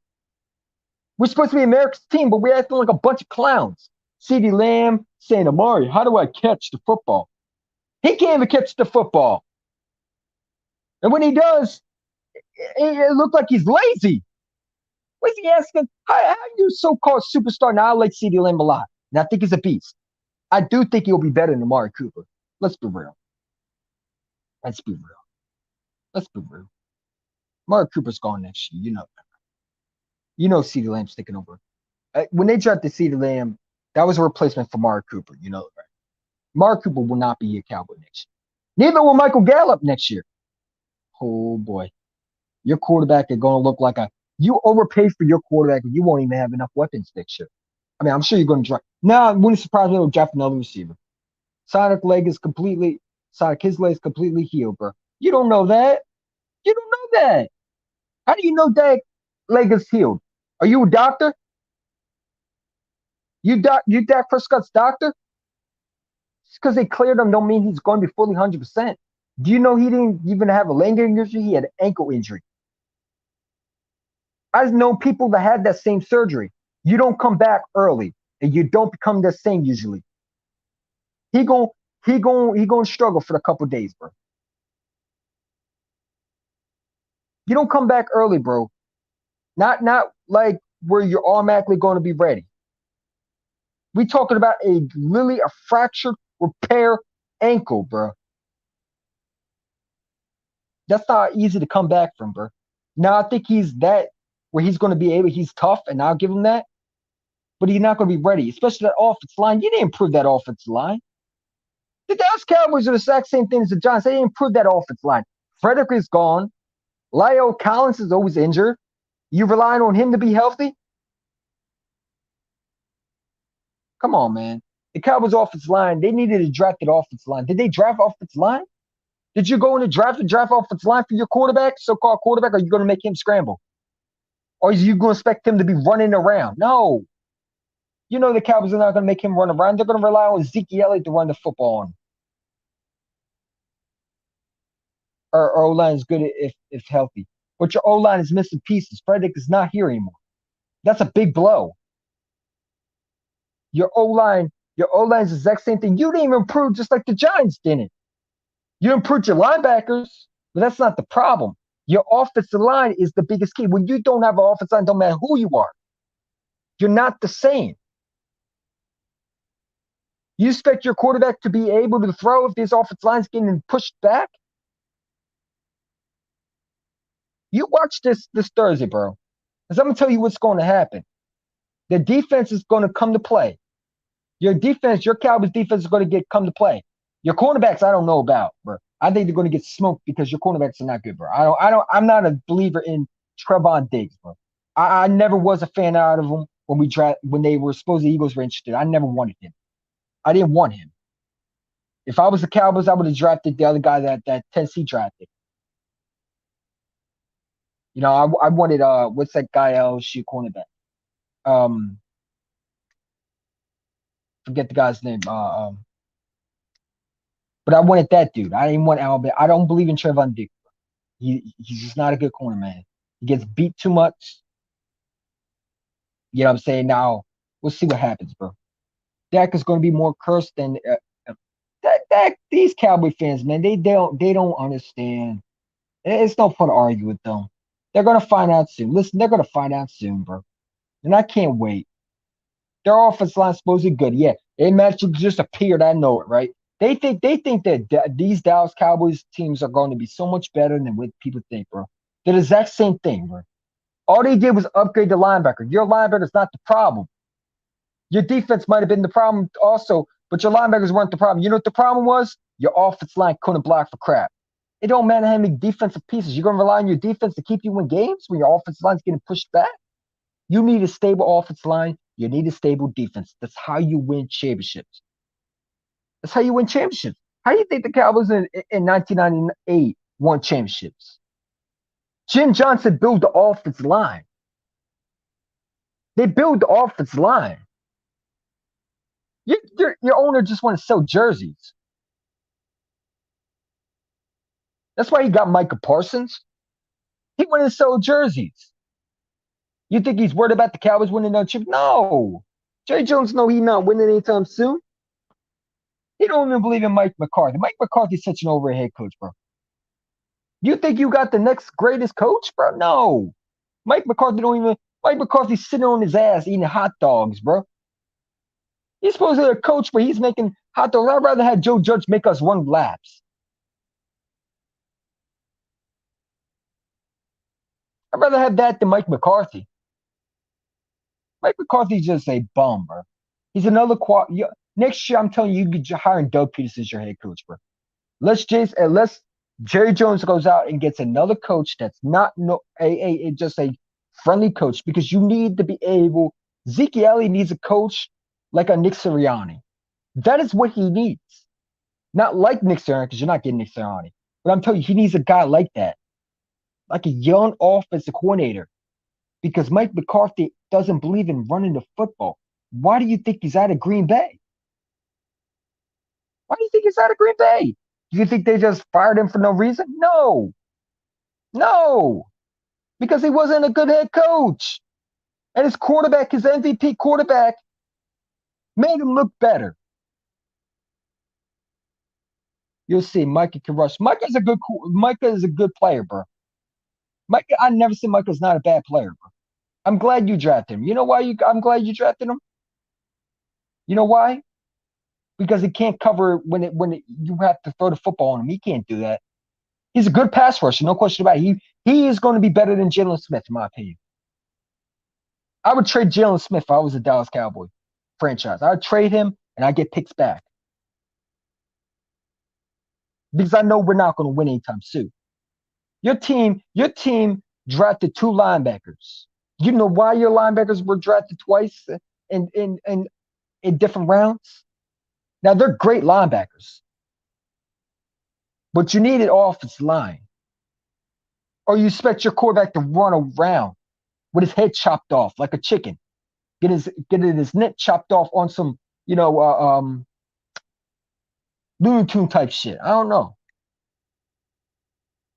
We're supposed to be America's team, but we're acting like a bunch of clowns. CeeDee Lamb saying, Amari, how do I catch the football? He can't even catch the football. And when he does, it looks like he's lazy. What's he asking? How you so-called superstar? Now I like CeeDee Lamb a lot. And I think he's a beast. I do think he'll be better than Amari Cooper. Let's be real. Amari Cooper's gone next year. You know that. You know CeeDee Lamb's taking over. When they drafted CeeDee Lamb, that was a replacement for Amari Cooper. You know that, right? Amari Cooper will not be a Cowboy next year. Neither will Michael Gallup next year. Oh, boy. Your quarterback is going to look like you overpaid for your quarterback and you won't even have enough weapons next year. I mean, I'm sure you're going to draft. Now, it wouldn't surprise me to draft another receiver. Sonic his leg is completely healed, bro. You don't know that. You don't know that. How do you know Dak leg is healed? Are you a doctor? You Dak Prescott's doctor? Just because they cleared him don't mean he's going to be fully 100%. Do you know he didn't even have a leg injury? He had an ankle injury. I've known people that had that same surgery. You don't come back early, and you don't become the same usually. He gon' he gon' struggle for a couple days, bro. You don't come back early, bro. Not like where you're automatically going to be ready. We talking about a fractured repair ankle, bro. That's not easy to come back from, bro. Now I think he's that where he's going to be able. He's tough, and I'll give him that. But he's not going to be ready, especially that offensive line. You didn't improve that offensive line. The Dallas Cowboys are the exact same thing as the Giants. They didn't improve that offensive line. Frederick is gone. Lyle Collins is always injured. You relying on him to be healthy? Come on, man. The Cowboys offensive line, they needed a drafted offensive line. Did they draft offensive line? Did you go in the draft and draft offensive line for your quarterback, so-called quarterback, or are you going to make him scramble? Or are you going to expect him to be running around? No. You know the Cowboys are not going to make him run around. They're going to rely on Zeke Elliott to run the football on. Or O-line is good if healthy. But your O-line is missing pieces. Frederick is not here anymore. That's a big blow. Your O-line is the exact same thing. You didn't even improve just like the Giants didn't. You improved your linebackers, but that's not the problem. Your offensive line is the biggest key. When you don't have an offensive line, don't matter who you are. You're not the same. You expect your quarterback to be able to throw if this offensive line is getting pushed back? You watch this Thursday, bro. Because I'm going to tell you what's going to happen. The defense is going to come to play. Your Cowboys defense is going to come to play. Your cornerbacks, I don't know about, bro. I think they're going to get smoked because your cornerbacks are not good, bro. I'm not a believer in Trevon Diggs, bro. I never was a fan out of him when they were supposed the Eagles were interested. I never wanted him. I didn't want him. If I was the Cowboys, I would have drafted the other guy that Tennessee drafted. You know, I wanted what's that guy LSU cornerback? Forget the guy's name. But I wanted that dude. I didn't want Alabama. I don't believe in Trevon Diggs. He's just not a good corner, man. He gets beat too much. You know what I'm saying? Now, we'll see what happens, bro. Dak is going to be more cursed than these Cowboy fans, man. They don't understand. It's no fun to argue with them. They're going to find out soon. Listen, they're going to find out soon, bro. And I can't wait. Their offensive line is supposed to be good. Yeah, it magically just appeared. I know it, right? They think that these Dallas Cowboys teams are going to be so much better than what people think, bro. They're the exact same thing, bro. All they did was upgrade the linebacker. Your linebacker is not the problem. Your defense might have been the problem also, but your linebackers weren't the problem. You know what the problem was? Your offensive line couldn't block for crap. It don't matter how many defensive pieces. You're going to rely on your defense to keep you in games when your offensive line's getting pushed back? You need a stable offensive line. You need a stable defense. That's how you win championships. That's how you win championships. How do you think the Cowboys in 1998 won championships? Jim Johnson built the offensive line. They build the offensive line. Your owner just want to sell jerseys. That's why he got Micah Parsons. He wanted to sell jerseys. You think he's worried about the Cowboys winning that chip? No. Jerry Jones know he's not winning anytime soon. He don't even believe in Mike McCarthy. Mike McCarthy's such an overhead coach, bro. You think you got the next greatest coach, bro? No. Mike McCarthy's sitting on his ass eating hot dogs, bro. He's supposed to be a coach, but he's making hot dogs. I'd rather have Joe Judge make us run laps. I'd rather have that than Mike McCarthy. Mike McCarthy's just a bum, bro. He's another next year, I'm telling you, you could hire Doug Peterson as your head coach, bro. Unless Jerry Jones goes out and gets another coach that's not just a friendly coach, because you need to be able. Zeke Elliott needs a coach like a Nick Sirianni. That is what he needs. Not like Nick Sirianni, because you're not getting Nick Sirianni. But I'm telling you, he needs a guy like that, like a young offensive coordinator, because Mike McCarthy doesn't believe in running the football. Why do you think he's out of Green Bay? Why do you think he's out of Green Bay? Do you think they just fired him for no reason? No, no, because he wasn't a good head coach. And his quarterback, his MVP quarterback, made him look better. You'll see Micah can rush. Micah is a good player, bro. Micah, I never said Micah's not a bad player, bro. I'm glad you drafted him. You know why I'm glad you drafted him? You know why? Because he can't cover you have to throw the football on him. He can't do that. He's a good pass rusher, no question about it. He is going to be better than Jalen Smith, in my opinion. I would trade Jalen Smith if I was a Dallas Cowboy franchise. I would trade him and I get picks back. Because I know we're not going to win anytime soon. Your team drafted 2 linebackers. You know why your linebackers were drafted twice in different rounds? Now they're great linebackers, but you needed offensive line, or you expect your quarterback to run around with his head chopped off like a chicken, getting his neck chopped off on some Looney Tune type shit. I don't know.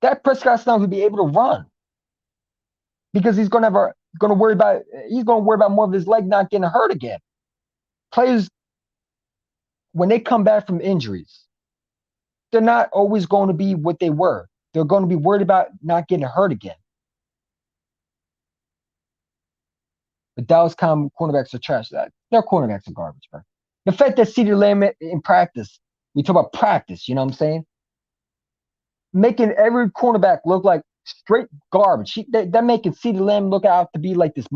Dak Prescott's not going to be able to run because he's going to worry about more of his leg not getting hurt again. Players, when they come back from injuries, they're not always going to be what they were. They're going to be worried about not getting hurt again. The Dallas cornerbacks are trash. Their cornerbacks are garbage, bro. The fact that CeeDee Lamb in practice, we talk about practice, you know what I'm saying? Making every cornerback look like straight garbage. They're making CeeDee Lamb look out to be like this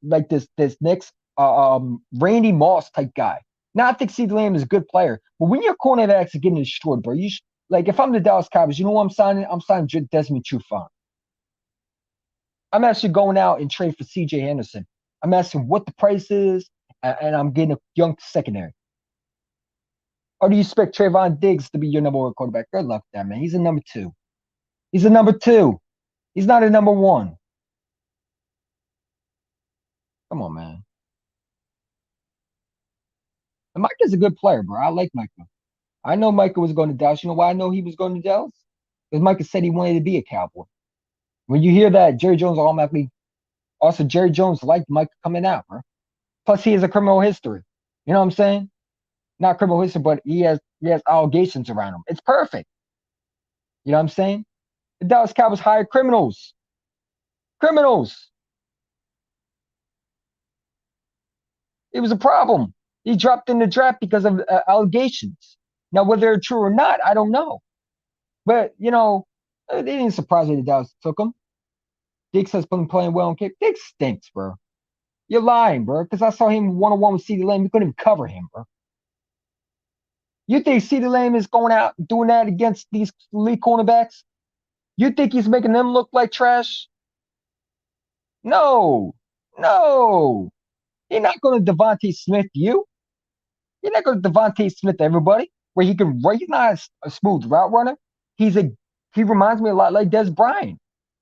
like this next Randy Moss type guy. Now I think CeeDee Lamb is a good player, but when your cornerbacks are getting destroyed, bro, like if I'm the Dallas Cowboys, you know what I'm signing? I'm signing Desmond Trufant. I'm actually going out and trade for C.J. Henderson. I'm asking what the price is, and I'm getting a young secondary. Or do you expect Trayvon Diggs to be your number 1 quarterback? Good luck with that, man. He's a number 2. He's a number 2. He's not a number 1. Come on, man. And Micah's a good player, bro. I like Micah. I know Micah was going to Dallas. You know why I know he was going to Dallas? Because Micah said he wanted to be a Cowboy. When you hear that, Jerry Jones Jerry Jones liked Micah coming out, bro. Plus, he has a criminal history. You know what I'm saying? Not criminal history, but he has allegations around him. It's perfect. You know what I'm saying? The Dallas Cowboys hired criminals. Criminals. It was a problem. He dropped in the draft because of allegations. Now, whether they're true or not, I don't know. But, they didn't surprise me that Dallas took him. Diggs has been playing well in Cape. Diggs stinks, bro. You're lying, bro, because I saw him one-on-one with CeeDee Lamb. You couldn't even cover him, bro. You think CeeDee Lamb is going out doing that against these elite cornerbacks? You think he's making them look like trash? No. No. You're not going to Devontae Smith you. You're not going to Devontae Smith everybody where he can he's not a smooth route runner. He reminds me a lot like Des Bryant,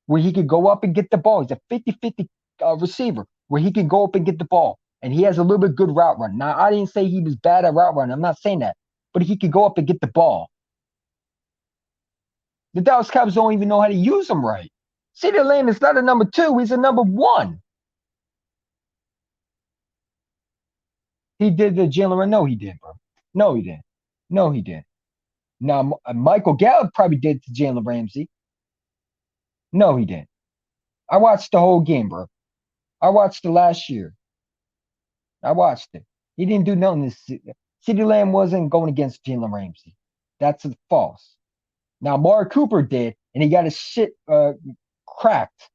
where he could go up and get the ball. He's a 50-50 receiver where he can go up and get the ball. And he has a little bit good route run. Now, I didn't say he was bad at route running. I'm not saying that. But he could go up and get the ball. The Dallas Cowboys don't even know how to use him right. CeeDee Lamb is not a number 2. He's a number 1. He did the Jalen. No, he did, bro. No, he didn't. No, he didn't. Now, Michael Gallup probably did to Jalen Ramsey. No, he didn't. I watched the whole game, bro. I watched the last year. I watched it. He didn't do nothing this season. CeeDee Lamb wasn't going against Jalen Ramsey. That's false. Now, Amari Cooper did, and he got his shit cracked.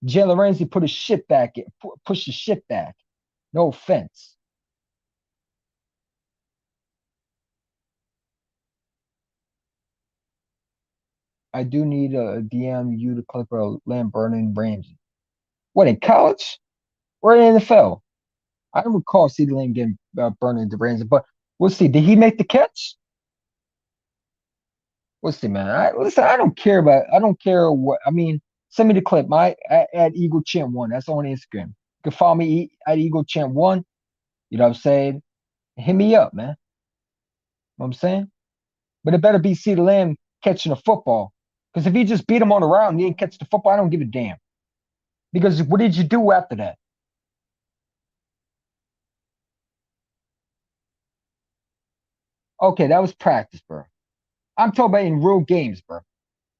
Jalen Ramsey put his shit back, pushed his shit back. No offense. I do need a DM you to clip a Lamb burning Ramsey. What, in college or in the NFL? I don't recall CeeDee Lamb getting burning the Ramsey, but we'll see. Did he make the catch? We'll see, man. Listen, I don't care about. I don't care what. I mean, send me the clip. At Eagle Champ One. That's on Instagram. You can follow me at Eagle Champ One. You know what I'm saying? Hit me up, man. You know what I'm saying? But it better be CeeDee Lamb catching a football. Because if he just beat him on the round and he didn't catch the football, I don't give a damn. Because what did you do after that? Okay, that was practice, bro. I'm talking about in real games, bro.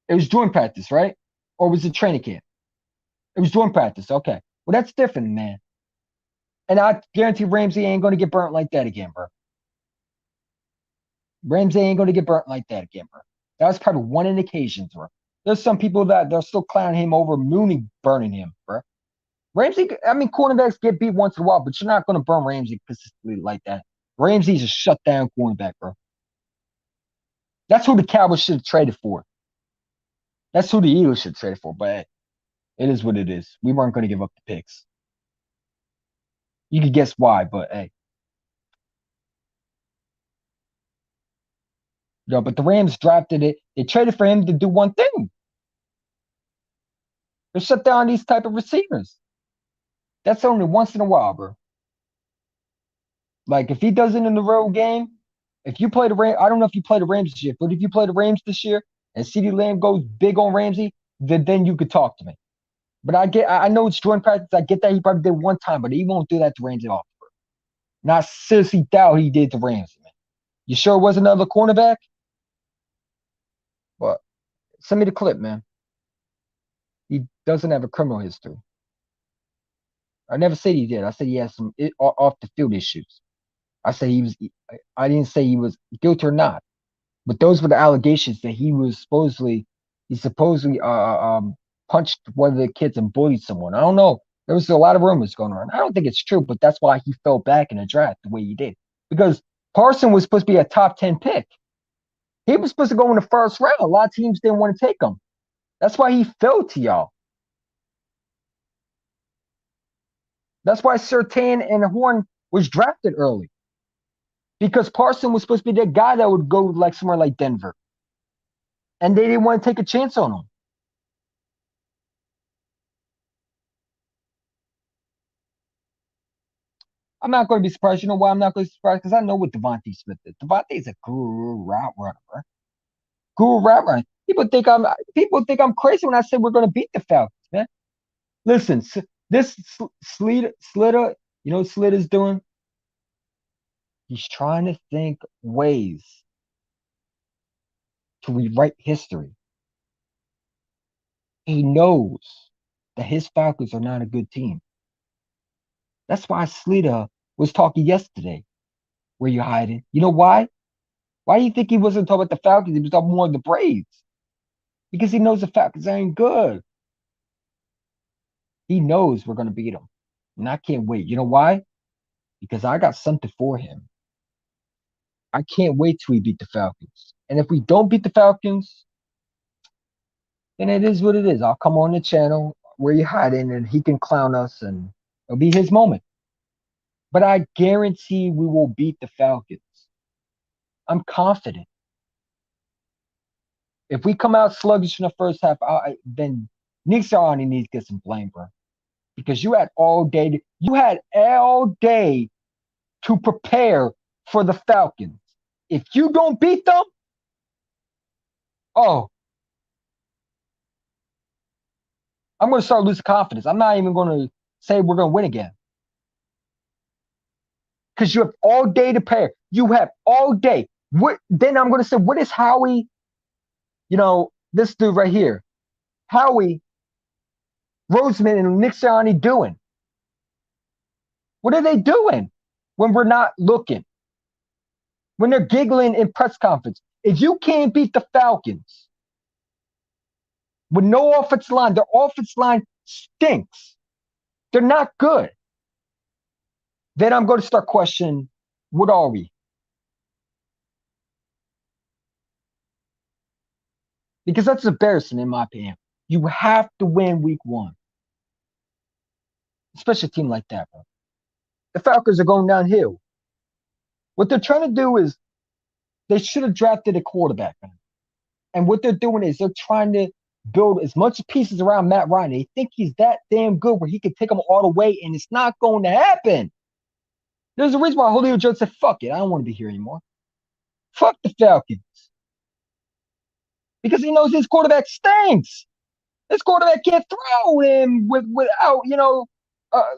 It was during practice, right? Or was it training camp? It was during practice. Okay. Well, that's different, man. And I guarantee Ramsey ain't going to get burnt like that again, bro. Ramsey ain't going to get burnt like that again, bro. That was probably one in occasions, bro. There's some people that they're still clowning him over Mooney burning him, bro. Ramsey, I mean, cornerbacks get beat once in a while, but you're not going to burn Ramsey consistently like that. Ramsey's a shutdown cornerback, bro. That's who the Cowboys should have traded for. That's who the Eagles should trade for. But it is what it is. We weren't going to give up the picks. You could guess why, but hey. But the Rams drafted it. They traded for him to do one thing. They shut down these type of receivers. That's only once in a while, bro. Like if he does it in the road game, if you play the Rams, I don't know if you play the Rams this year, but if you play the Rams this year and CeeDee Lamb goes big on Ramsey, then you could talk to me. But I know it's joint practice. I get that he probably did one time, but he won't do that to Ramsey off. Not seriously doubt he did to Ramsey, man. You sure it was another cornerback? But send me the clip, man. He doesn't have a criminal history. I never said he did. I said he has some off the field issues. I said he was. I didn't say he was guilty or not. But those were the allegations that he supposedly punched one of the kids and bullied someone. I don't know. There was a lot of rumors going around. I don't think it's true, but that's why he fell back in the draft the way he did. Because Parson was supposed to be a top 10 pick. He was supposed to go in the first round. A lot of teams didn't want to take him. That's why he fell to y'all. That's why Surtain and Horn was drafted early. Because Parson was supposed to be the guy that would go like somewhere like Denver. And they didn't want to take a chance on him. I'm not going to be surprised. You know why I'm not going to be surprised? Because I know what Devontae Smith is. Devontae's a guru route runner, bro. Guru route runner. People think I'm crazy when I say we're going to beat the Falcons, man. Listen, this Slitter, you know what Slitter's doing? He's trying to think ways to rewrite history. He knows that his Falcons are not a good team. That's why Slater was talking yesterday. Where you hiding? You know why? Why do you think he wasn't talking about the Falcons? He was talking more of the Braves. Because he knows the Falcons ain't good. He knows we're going to beat them. And I can't wait. You know why? Because I got something for him. I can't wait till we beat the Falcons. And if we don't beat the Falcons, then it is what it is. I'll come on the channel where you hiding and he can clown us and it'll be his moment. But I guarantee we will beat the Falcons. I'm confident. If we come out sluggish in the first half, then Nick Sirianni needs to get some blame, bro. Because you had all day to prepare for the Falcons. If you don't beat them, I'm going to start losing confidence. I'm not even going to say we're going to win again. Because you have all day to prepare. You have all day. Then I'm going to say, what is Howie, this dude right here, Howie Roseman and Nick Sirianni doing? What are they doing when we're not looking? When they're giggling in press conference. If you can't beat the Falcons with no offensive line, their offensive line stinks. They're not good. Then I'm going to start questioning, what are we? Because that's embarrassing in my opinion. You have to win week 1. Especially a team like that, bro. The Falcons are going downhill. What they're trying to do is they should have drafted a quarterback, man. And what they're doing is they're trying to build as much pieces around Matt Ryan. They think he's that damn good where he can take them all the way, and it's not going to happen. There's a reason why Julio Jones said, fuck it, I don't want to be here anymore. Fuck the Falcons. Because he knows his quarterback stinks. His quarterback can't throw him without,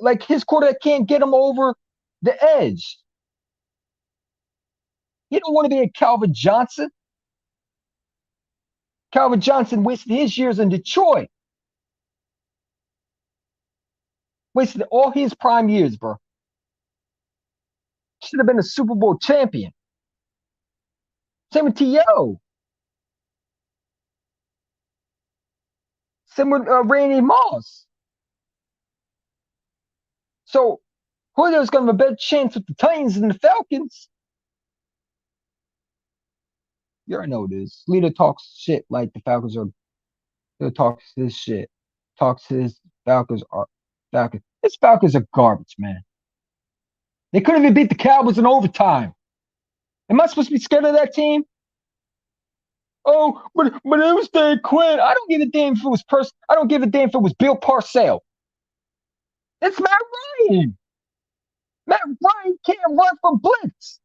like his quarterback can't get him over the edge. He don't want to be a Calvin Johnson. Calvin Johnson wasted his years in Detroit. Wasted all his prime years, bro. Should have been a Super Bowl champion. Same with T.O. Same with Randy Moss. So Julio's going to have a better chance with the Titans than the Falcons. You already know this. Leader talks shit like the Falcons are. Leader talks his shit. Talks his Falcons are Falcons. His Falcons are garbage, man. They couldn't even beat the Cowboys in overtime. Am I supposed to be scared of that team? Oh, but it was Dan Quinn. I don't give a damn if it was I don't give a damn if it was Bill Parcells. It's Matt Ryan. Matt Ryan can't run from blitz.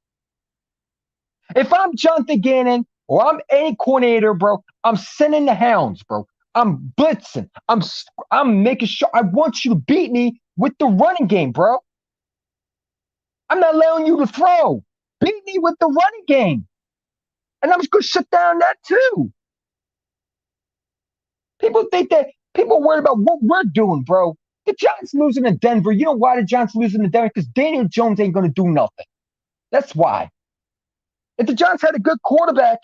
If I'm Jonathan Gannon or I'm any coordinator, bro, I'm sending the hounds, bro. I'm blitzing. I'm making sure I want you to beat me with the running game, bro. I'm not allowing you to throw. Beat me with the running game. And I'm just going to shut down that too. People think that people are worried about what we're doing, bro. The Giants losing to Denver. You know why the Giants losing to Denver? Because Daniel Jones ain't going to do nothing. That's why. If the Giants had a good quarterback,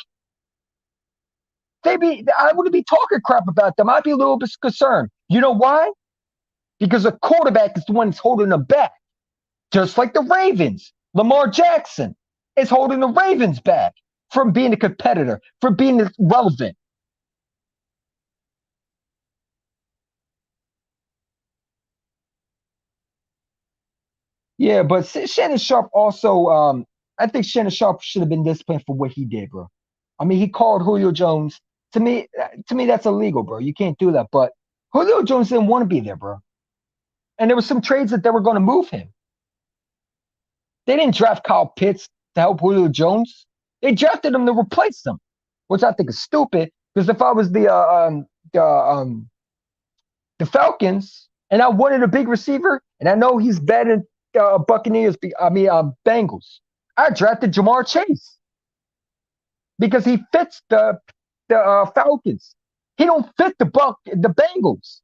I wouldn't be talking crap about them. I'd be a little bit concerned. You know why? Because the quarterback is the one that's holding them back. Just like the Ravens. Lamar Jackson is holding the Ravens back from being a competitor, from being relevant. Yeah, but Shannon Sharp also, I think Shannon Sharp should have been disciplined for what he did, bro. I mean, he called Julio Jones. To me, that's illegal, bro. You can't do that. But Julio Jones didn't want to be there, bro. And there were some trades that they were going to move him. They didn't draft Kyle Pitts to help Julio Jones. They drafted him to replace him, which I think is stupid. Because if I was the Falcons and I wanted a big receiver, and I know he's better than Bengals, I drafted Jamar Chase because he fits the Falcons. He don't fit the Bengals.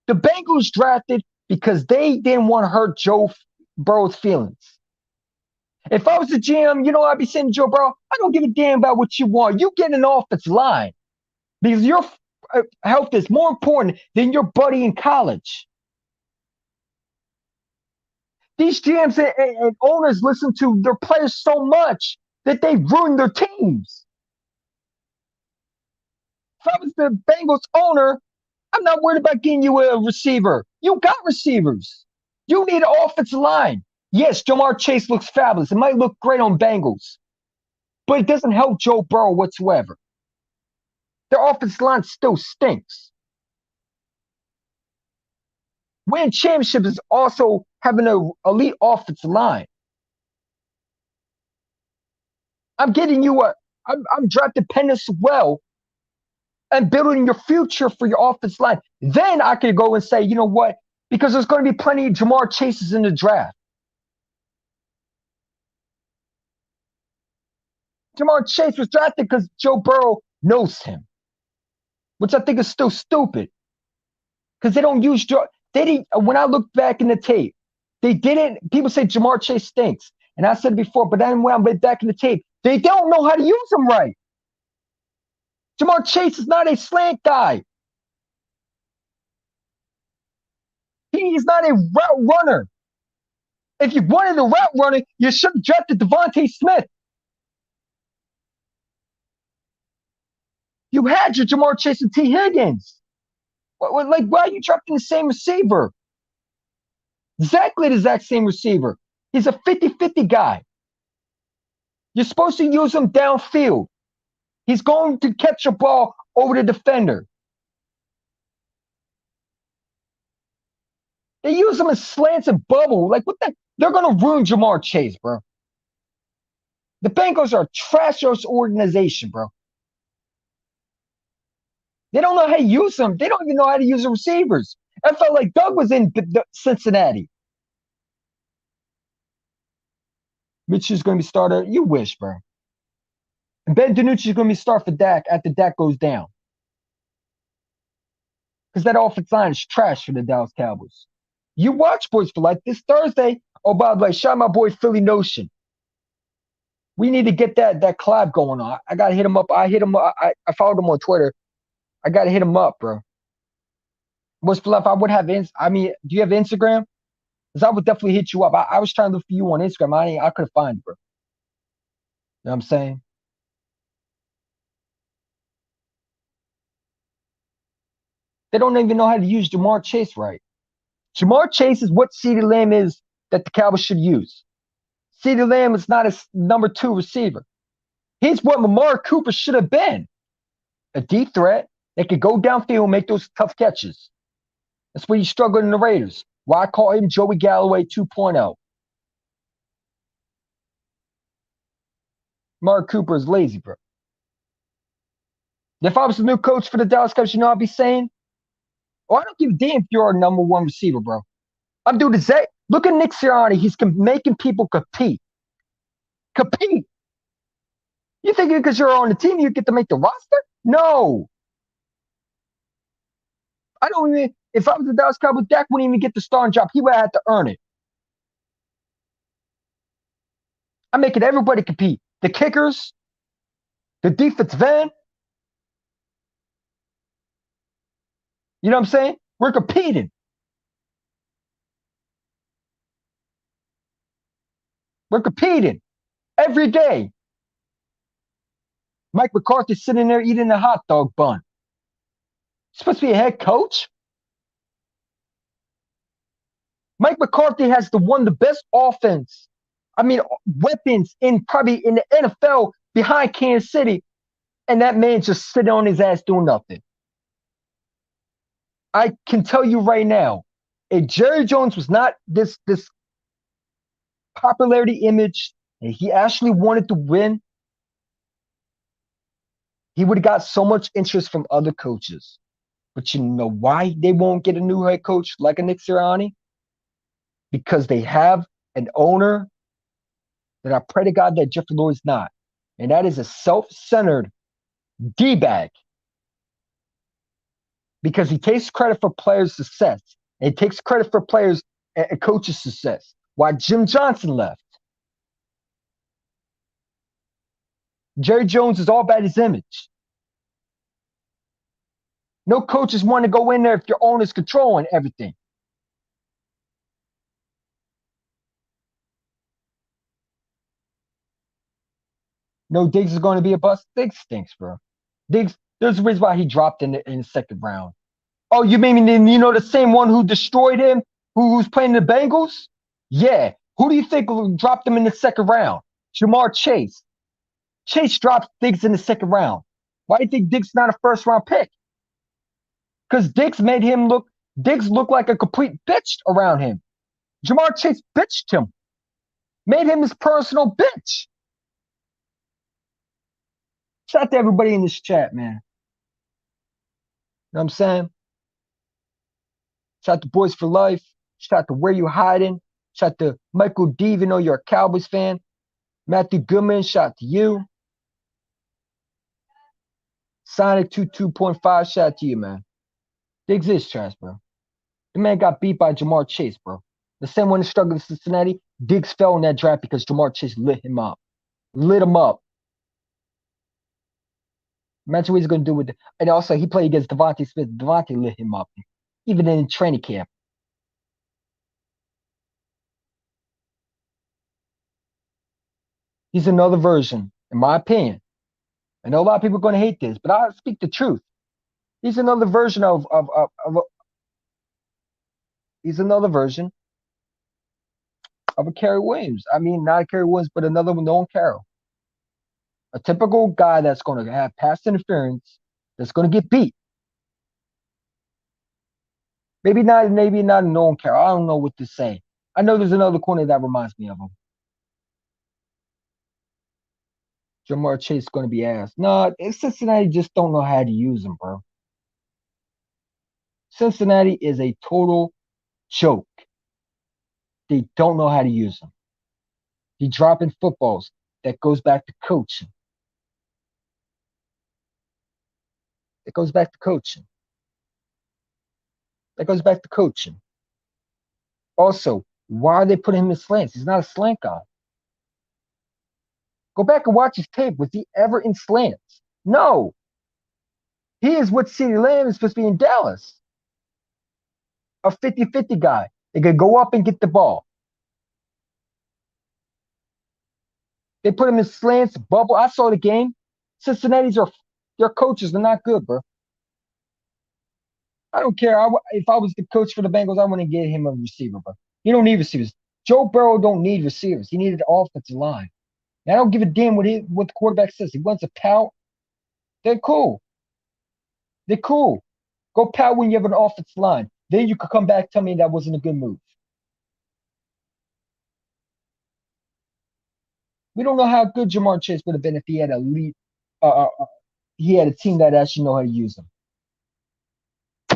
The Bengals drafted because they didn't want to hurt Joe Burrow's feelings. If I was the GM, I'd be saying to Joe Burrow, I don't give a damn about what you want. You get an offensive line because your health is more important than your buddy in college. These GMs and owners listen to their players so much that they ruin their teams. If I was the Bengals owner, I'm not worried about getting you a receiver. You got receivers. You need an offensive line. Yes, Jamar Chase looks fabulous. It might look great on Bengals, but it doesn't help Joe Burrow whatsoever. Their offensive line still stinks. Winning championships is also having an elite offensive line. I'm getting you I'm drafting Pennis well and building your future for your offensive line. Then I could go and say, you know what? Because there's going to be plenty of Jamar Chases in the draft. Jamar Chase was drafted because Joe Burrow knows him, which I think is still stupid. Because they don't use when I look back in the tape, they didn't. People say Jamar Chase stinks, and I said it before, but then when I went back in the tape, they don't know how to use him right. Jamar Chase is not a slant guy. He is not a route runner. If you wanted a route runner, you should have drafted Devontae Smith. You had your Jamar Chase and T. Higgins. Why are you drafting the same receiver? Exactly the exact same receiver. He's a 50-50 guy. You're supposed to use him downfield. He's going to catch a ball over the defender. They use him as slants and bubble. Like, what the? They're going to ruin Jamar Chase, bro. The Bengals are a trash-ass organization, bro. They don't know how to use them. They don't even know how to use the receivers. I felt like Doug was in Cincinnati. Mitch is going to be starter. You wish, bro. And Ben DiNucci is going to be start for Dak after Dak goes down. Because that offensive line is trash for the Dallas Cowboys. You watch Boys for Life this Thursday. Oh, by the way, shout out my boy Philly Notion. We need to get that collab going on. I got to hit him up. I hit him up. I followed him on Twitter. I got to hit him up, bro. Boys for Life, I would have, do you have Instagram? Because I would definitely hit you up. I was trying to look for you on Instagram. I couldn't find you, bro. You know what I'm saying? They don't even know how to use Jamar Chase right. Jamar Chase is what CeeDee Lamb is that the Cowboys should use. CeeDee Lamb is not a number 2 receiver. He's what Amari Cooper should have been. A deep threat that could go downfield and make those tough catches. That's where he's struggling in the Raiders. Why I call him Joey Galloway 2.0. Amari Cooper is lazy, bro. If I was the new coach for the Dallas Cowboys, you know I'd be saying? Oh, I don't give a damn if you're a number 1 receiver, bro. I'm doing the exact. Look at Nick Sirianni. He's making people compete. Compete. You think because you're on the team, you get to make the roster? No. I don't even. If I was the Dallas Cowboys, Dak wouldn't even get the starting job. He would have had to earn it. I'm making everybody compete. The kickers, the defensive end. You know what I'm saying? We're competing. We're competing every day. Mike McCarthy's sitting there eating a hot dog bun. He's supposed to be a head coach. Mike McCarthy has one of the best offense. Weapons probably in the NFL behind Kansas City, and that man just sitting on his ass doing nothing. I can tell you right now, if Jerry Jones was not this popularity image, and he actually wanted to win, he would have got so much interest from other coaches. But you know why they won't get a new head coach like a Nick Sirianni? Because they have an owner that I pray to God that Jeffrey Lurie is not. And that is a self-centered D-bag. Because he takes credit for players' success. And he takes credit for players' and coaches' success. Why Jim Johnson left. Jerry Jones is all about his image. No coaches want to go in there if your owner's controlling everything. No, Diggs is going to be a bust. Diggs stinks, bro. Diggs, there's a reason why he dropped in the second round. Oh, you mean the same one who destroyed him, who's playing the Bengals? Yeah. Who do you think dropped him in the second round? Jamar Chase. Chase dropped Diggs in the second round. Why do you think Diggs not a first round pick? Because Diggs look like a complete bitch around him. Jamar Chase bitched him. Made him his personal bitch. Shout out to everybody in this chat, man. You know what I'm saying? Shout out to Boys for Life. Shout out to Where You Hiding. Shout out to Michael D, even though you're a Cowboys fan. Matthew Goodman, shout out to you. Sonic 22.5, shout out to you, man. Diggs is trash, bro. The man got beat by Jamar Chase, bro. The same one that struggled in Cincinnati, Diggs fell in that draft because Jamar Chase lit him up. Lit him up. Imagine what he's going to do with it. And also, he played against Devontae Smith. Devontae lit him up, even in training camp. He's another version, in my opinion. I know a lot of people are going to hate this, but I speak the truth. He's another version he's another version of a Kerry Williams. Not a Kerry Williams, but another known Carroll. A typical guy that's going to have pass interference, that's going to get beat. Maybe not a known character. I don't know what to say. I know there's another corner that reminds me of him. Jamar Chase is going to be asked. No, Cincinnati just don't know how to use him, bro. Cincinnati is a total joke. They don't know how to use him. He dropping footballs. That goes back to coaching. It goes back to coaching. That goes back to coaching. Also, why are they putting him in slants? He's not a slant guy. Go back and watch his tape. Was he ever in slants? No. He is what CeeDee Lamb is supposed to be in Dallas. A 50-50 guy. They could go up and get the ball. They put him in slants, bubble. I saw the game. Cincinnati's are their coaches. They're not good, bro. I don't care. If I was the coach for the Bengals, I wouldn't get him a receiver, bro. You don't need receivers. Joe Burrow don't need receivers. He needed the offensive line. And I don't give a damn what the quarterback says. He wants to pout. They're cool. They're cool. Go pout when you have an offensive line. Then you could come back and tell me that wasn't a good move. We don't know how good Jamar Chase would have been if he had he had a team that actually know how to use him.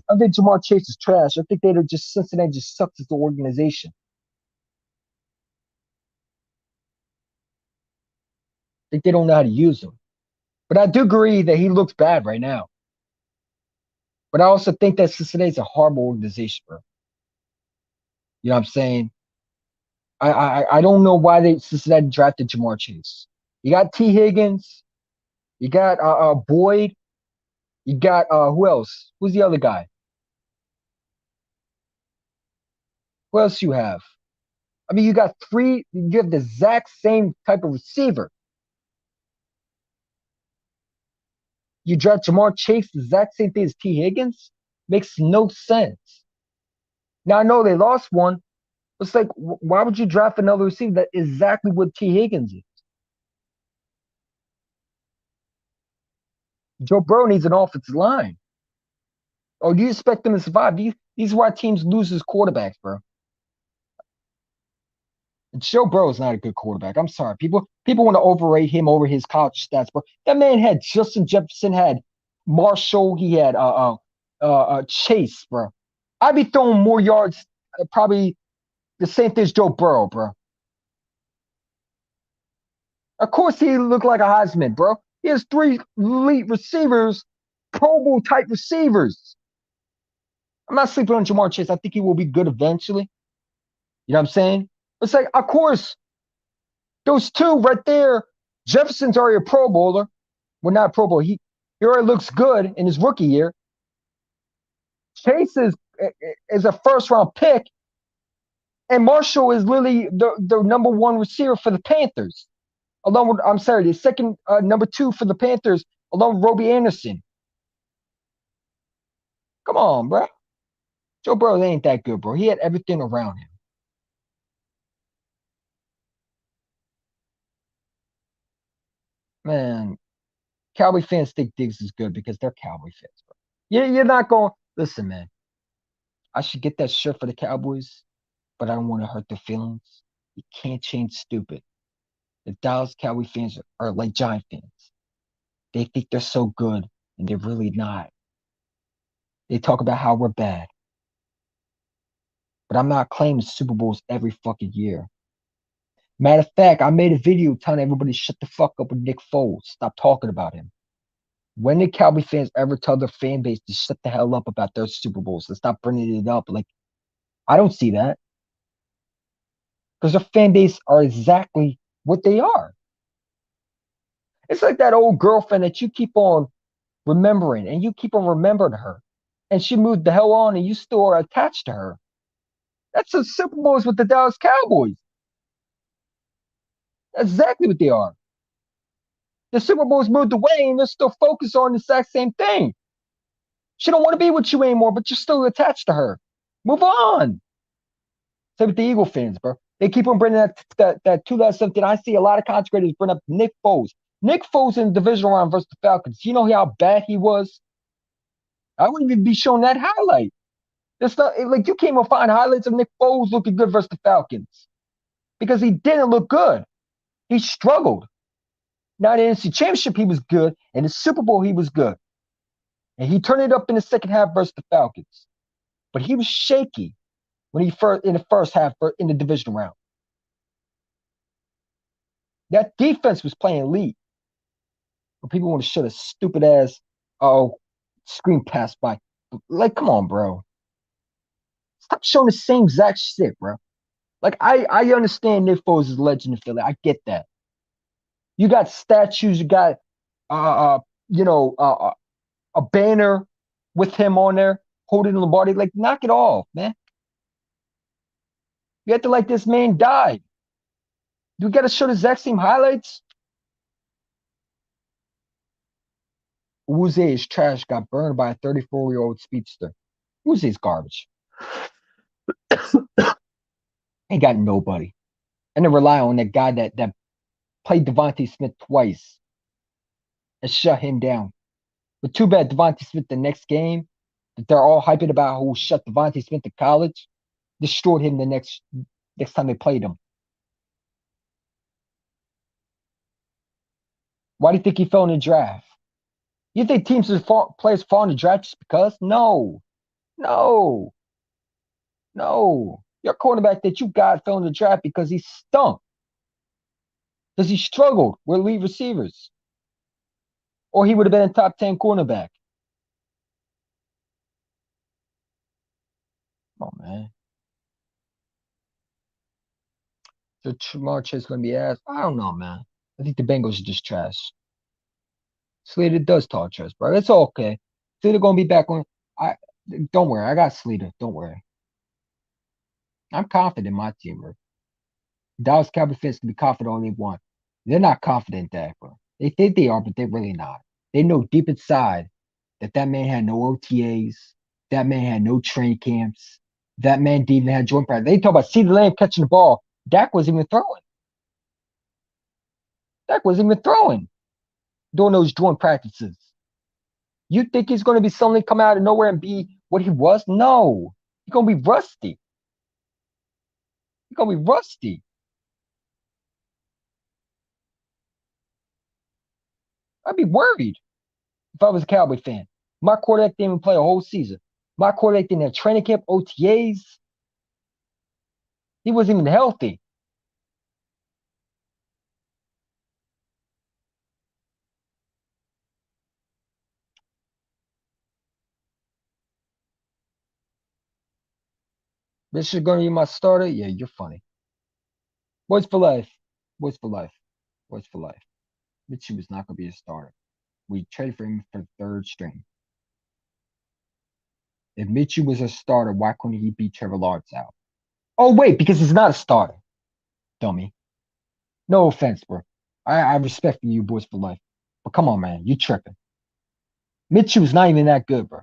I think Jamar Chase is trash. I think Cincinnati just sucks as the organization. I think they don't know how to use him. But I do agree that he looks bad right now. But I also think that Cincinnati's a horrible organization, bro. You know what I'm saying? I don't know why Cincinnati drafted Jamar Chase. You got T. Higgins. You got Boyd. You got who else? Who's the other guy? Who else you have? I mean, you got three. You have the exact same type of receiver. You draft Jamar Chase, the exact same thing as T. Higgins? Makes no sense. Now I know they lost one. It's like, why would you draft another receiver that exactly what T. Higgins is? Joe Burrow needs an offensive line. Oh, do you expect them to survive? These are why teams lose his quarterbacks, bro. And Joe Burrow is not a good quarterback. I'm sorry. People want to overrate him over his college stats, bro. That man had Justin Jefferson, had Marshall, he had Chase, bro. I'd be throwing more yards, probably the same thing as Joe Burrow, bro. Of course, he looked like a Heisman, bro. He has three elite receivers, Pro Bowl type receivers. I'm not sleeping on Jamar Chase. I think he will be good eventually. You know what I'm saying? It's like, of course, those two right there, Jefferson's already a Pro Bowler. Well, not a Pro Bowl. He already looks good in his rookie year. Chase is a first round pick, and Marshall is literally the number one receiver for the Panthers. Along with, I'm sorry, the second number two for the Panthers, along with Robbie Anderson. Come on, bro. Joe Burrow ain't that good, bro. He had everything around him. Man, Cowboy fans think Diggs is good because they're Cowboy fans, bro. You're not going, listen, man. I should get that shirt for the Cowboys, but I don't want to hurt their feelings. You can't change stupid. The Dallas Cowboy fans are like Giant fans. They think they're so good, and they're really not. They talk about how we're bad. But I'm not claiming Super Bowls every fucking year. Matter of fact, I made a video telling everybody shut the fuck up with Nick Foles. Stop talking about him. When did Cowboy fans ever tell their fan base to shut the hell up about their Super Bowls and stop bringing it up? Like, I don't see that. Because their fan base are exactly what they are. It's like that old girlfriend that you keep on remembering and you keep on remembering her. And she moved the hell on and you still are attached to her. That's the Super Bowls with the Dallas Cowboys. That's exactly what they are. The Super Bowl's moved away and they're still focused on the exact same thing. She don't want to be with you anymore, but you're still attached to her. Move on. Same with the Eagle fans, bro. They keep on bringing that 2017. I see a lot of content creators bring up Nick Foles. Nick Foles in the divisional round versus the Falcons. You know how bad he was? I wouldn't even be showing that highlight. It's not like you can't even find highlights of Nick Foles looking good versus the Falcons because he didn't look good. He struggled. Now, in the NFC Championship, he was good. In the Super Bowl, he was good. And he turned it up in the second half versus the Falcons. But he was shaky when he first in the first half in the divisional round. That defense was playing elite. But people want to shut a stupid ass screen pass by. Like, come on, bro. Stop showing the same exact shit, bro. Like, I understand Nick Foles is a legend in Philly. I get that. You got statues, you got uh, uh you know, a banner with him on there holding Lombardi. Like, knock it off, man. You have to like this man died. You got to show the exact same highlights. Uze is trash. Got burned by a 34-year-old speedster. Uze's garbage. Ain't got nobody. And they rely on that guy that played Devontae Smith twice and shut him down. But too bad Devontae Smith the next game that they're all hyping about who shut Devontae Smith to college, destroyed him the next time they played him. Why do you think he fell in the draft? You think players fall in the draft just because? No. No. No. Your quarterback that you got fell in the draft because he stunk. Because he struggled with elite receivers. Or he would have been a top 10 cornerback. Oh, man. So Jamar Chase is going to be asked. I don't know, man. I think the Bengals are just trash. Slater does talk trash, bro. It's okay. Slater going to be back on. Don't worry. I got Slater. Don't worry. I'm confident in my team, bro. Dallas Cowboys fans can be confident all they want. They're not confident in that, bro. They think they are, but they're really not. They know deep inside that man had no OTAs. That man had no training camps. That man didn't even have joint practice. They talk about CeeDee Lamb catching the ball. Dak wasn't even throwing. Dak wasn't even throwing during those joint practices. You think he's going to be suddenly come out of nowhere and be what he was? No. He's going to be rusty. He's going to be rusty. I'd be worried if I was a Cowboy fan. My quarterback didn't even play a whole season. My quarterback didn't have training camp, OTAs. He wasn't even healthy. This is going to be my starter? Yeah, you're funny. Boys for life. Boys for life. Boys for life. Mitchie was not going to be a starter. We traded for him for third string. If Mitchie was a starter, why couldn't he beat Trevor Lawrence out? Oh, wait, because he's not a starter. Dummy. No offense, bro. I respect you boys for life. But come on, man. You tripping. Mitchie was not even that good, bro.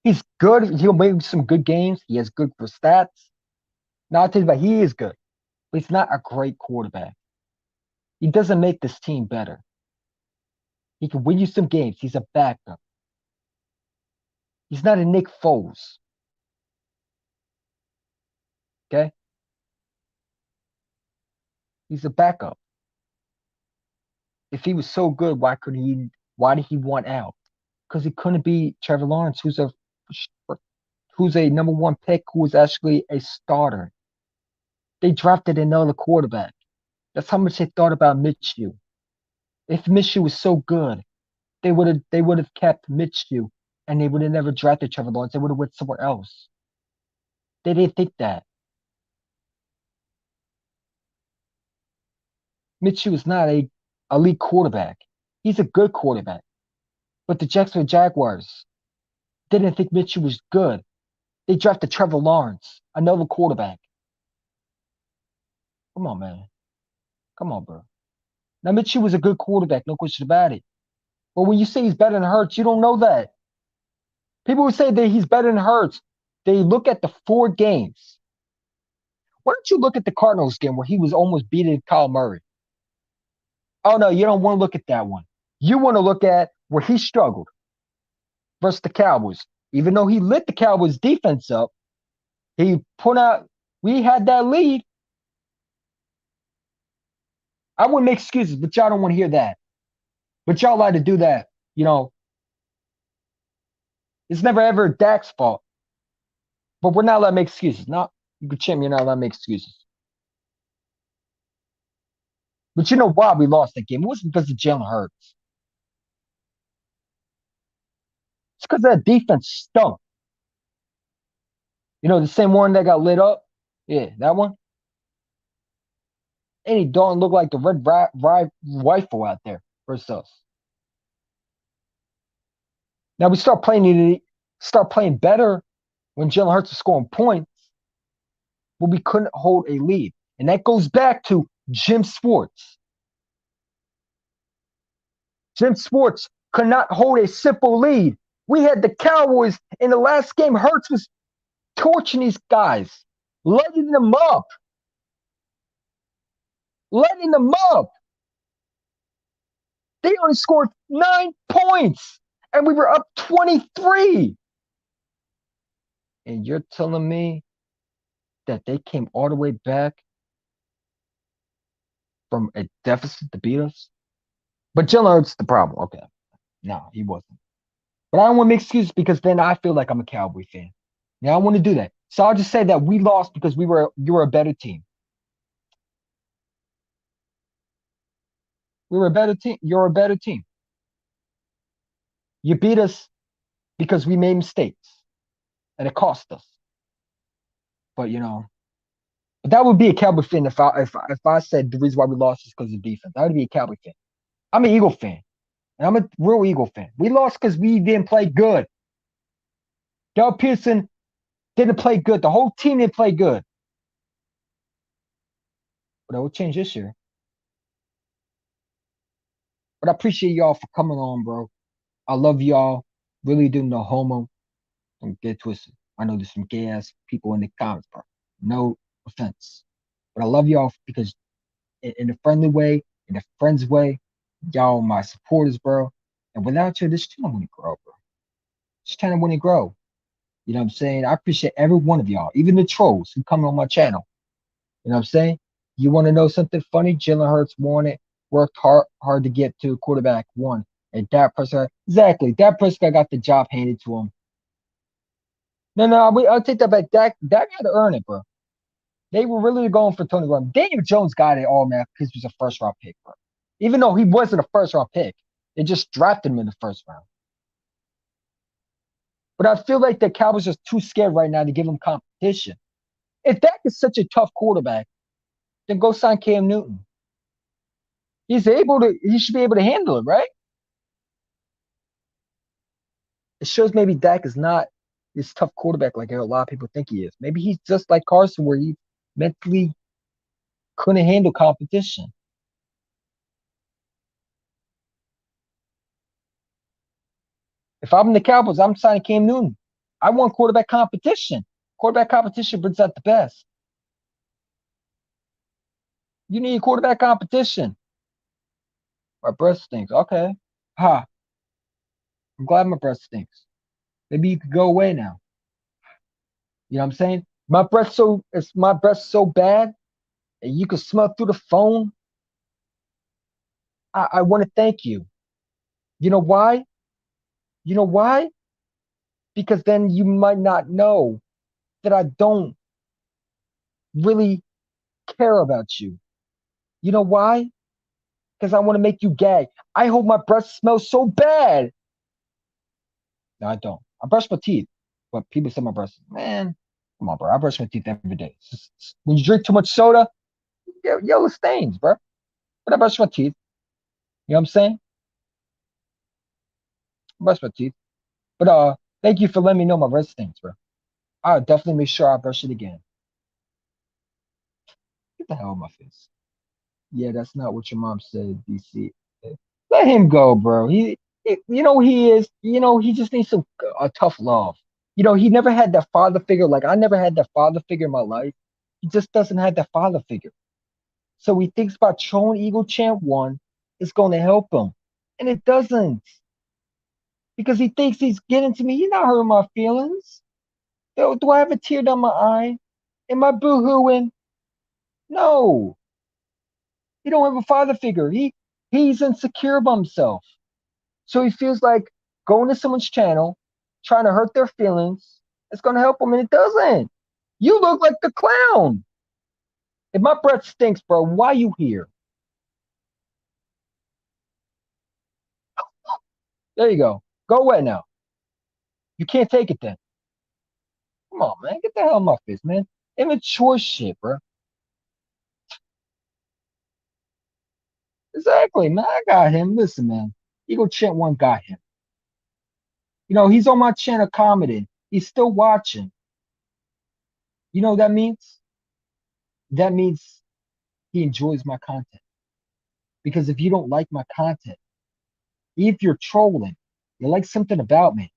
He's good. He'll make some good games. He has good for stats. Now, I'll tell you about he is good. But he's not a great quarterback. He doesn't make this team better. He can win you some games. He's a backup. He's not a Nick Foles. Okay? He's a backup. If he was so good, why did he want out? Because he couldn't be Trevor Lawrence, who's a number one pick, who was actually a starter. They drafted another quarterback. That's how much they thought about Minshew. If Minshew was so good, they would have kept Minshew, and they would have never drafted Trevor Lawrence. They would have went somewhere else. They didn't think that. Minshew is not a elite quarterback. He's a good quarterback. But the Jacksonville Jaguars didn't think Minshew was good. They drafted Trevor Lawrence, another quarterback. Come on, man. Come on, bro. Now, Minshew was a good quarterback, no question about it. But when you say he's better than Hurts, you don't know that. People who say that he's better than Hurts, they look at the 4 games. Why don't you look at the Cardinals game where he was almost beating Kyle Murray? Oh no, you don't want to look at that one. You want to look at where he struggled versus the Cowboys. Even though he lit the Cowboys defense up, he put out. We had that lead. I wouldn't make excuses, but y'all don't want to hear that. But y'all like to do that. You know, it's never ever Dak's fault. But we're not allowed to make excuses. No, you can chim. You're not allowed to make excuses. But you know why we lost that game? It wasn't because of Jalen Hurts. It's because that defense stunk. You know, the same one that got lit up? Yeah, that one. Andy Dalton looked like the rifle out there versus us. Now we start playing better when Jalen Hurts was scoring points, but we couldn't hold a lead. And that goes back to Jim Schwartz. Jim Schwartz could not hold a simple lead. We had the Cowboys in the last game. Hurts was torching these guys, lighting them up. Lighting them up. They only scored 9 points, and we were up 23. And you're telling me that they came all the way back from a deficit to beat us? But Jalen Hurts the problem. Okay. No, he wasn't. But I don't want to make excuses because then I feel like I'm a Cowboy fan. Now I want to do that. So I'll just say that we lost because you were a better team. We were a better team. You're a better team. You beat us because we made mistakes and it cost us. But but that would be a Cowboy fan if I said the reason why we lost is because of defense. That would be a Cowboy fan. I'm an Eagle fan, and I'm a real Eagle fan. We lost because we didn't play good. Doug Pearson didn't play good. The whole team didn't play good. But that will change this year. But I appreciate y'all for coming on, bro. I love y'all. Really do, no homo. Don't get twisted. I know there's some gay ass people in the comments, bro. No offense. But I love y'all because in a friendly way, in a friend's way, y'all are my supporters, bro. And without you, this channel wouldn't grow, bro. This channel wouldn't grow. You know what I'm saying? I appreciate every one of y'all, even the trolls who come on my channel. You know what I'm saying? You want to know something funny? Jalen Hurts won it, worked hard to get to quarterback one. And Dak Prescott, exactly. Dak Prescott got the job handed to him. No, I'll take that back. Dak had to earn it, bro. They were really going for Tony Romo. Daniel Jones got it all, man, because he was a first round pick, bro. Even though he wasn't a first round pick, they just drafted him in the first round. But I feel like the Cowboys are too scared right now to give him competition. If Dak is such a tough quarterback, then go sign Cam Newton. He should be able to handle it, right? It shows maybe Dak is not this tough quarterback like a lot of people think he is. Maybe he's just like Carson, where he mentally couldn't handle competition. If I'm the Cowboys, I'm signing Cam Newton. I want quarterback competition. Quarterback competition brings out the best. You need quarterback competition. My breath stinks. Okay. Ha. I'm glad my breath stinks. Maybe you could go away now. You know what I'm saying? My breath so bad, and you can smell through the phone. I want to thank you. You know why? You know why? Because then you might not know that I don't really care about you. You know why? Because I want to make you gag. I hope my breath smells so bad. No, I don't. I brush my teeth. But people say my breath, man, come on, bro. I brush my teeth every day. When you drink too much soda, yellow stains, bro. But I brush my teeth. You know what I'm saying? I brush my teeth. But thank you for letting me know my breath stinks, bro. I'll definitely make sure I brush it again. Get the hell out of my face. Yeah, that's not what your mom said, DC. Let him go, bro. He is. He just needs a tough love. He never had that father figure. Like I never had that father figure in my life. He just doesn't have that father figure. So he thinks about trolling Eagle Champ 1. is going to help him. And it doesn't. Because he thinks he's getting to me. He's not hurting my feelings. Do I have a tear down my eye? Am I boo-hooing? No. He don't have a father figure. He's insecure of himself. So he feels like going to someone's channel, trying to hurt their feelings, it's gonna help him, and it doesn't. You look like a clown. If my breath stinks, bro, why you here? There you go. Go away now. You can't take it then. Come on, man. Get the hell out of my face, man. Immature shit, bro. Exactly, man. I got him. Listen, man. Eagle Chant One got him. You know, he's on my channel commenting. He's still watching. You know what that means? That means he enjoys my content. Because if you don't like my content, if you're trolling, you like something about me.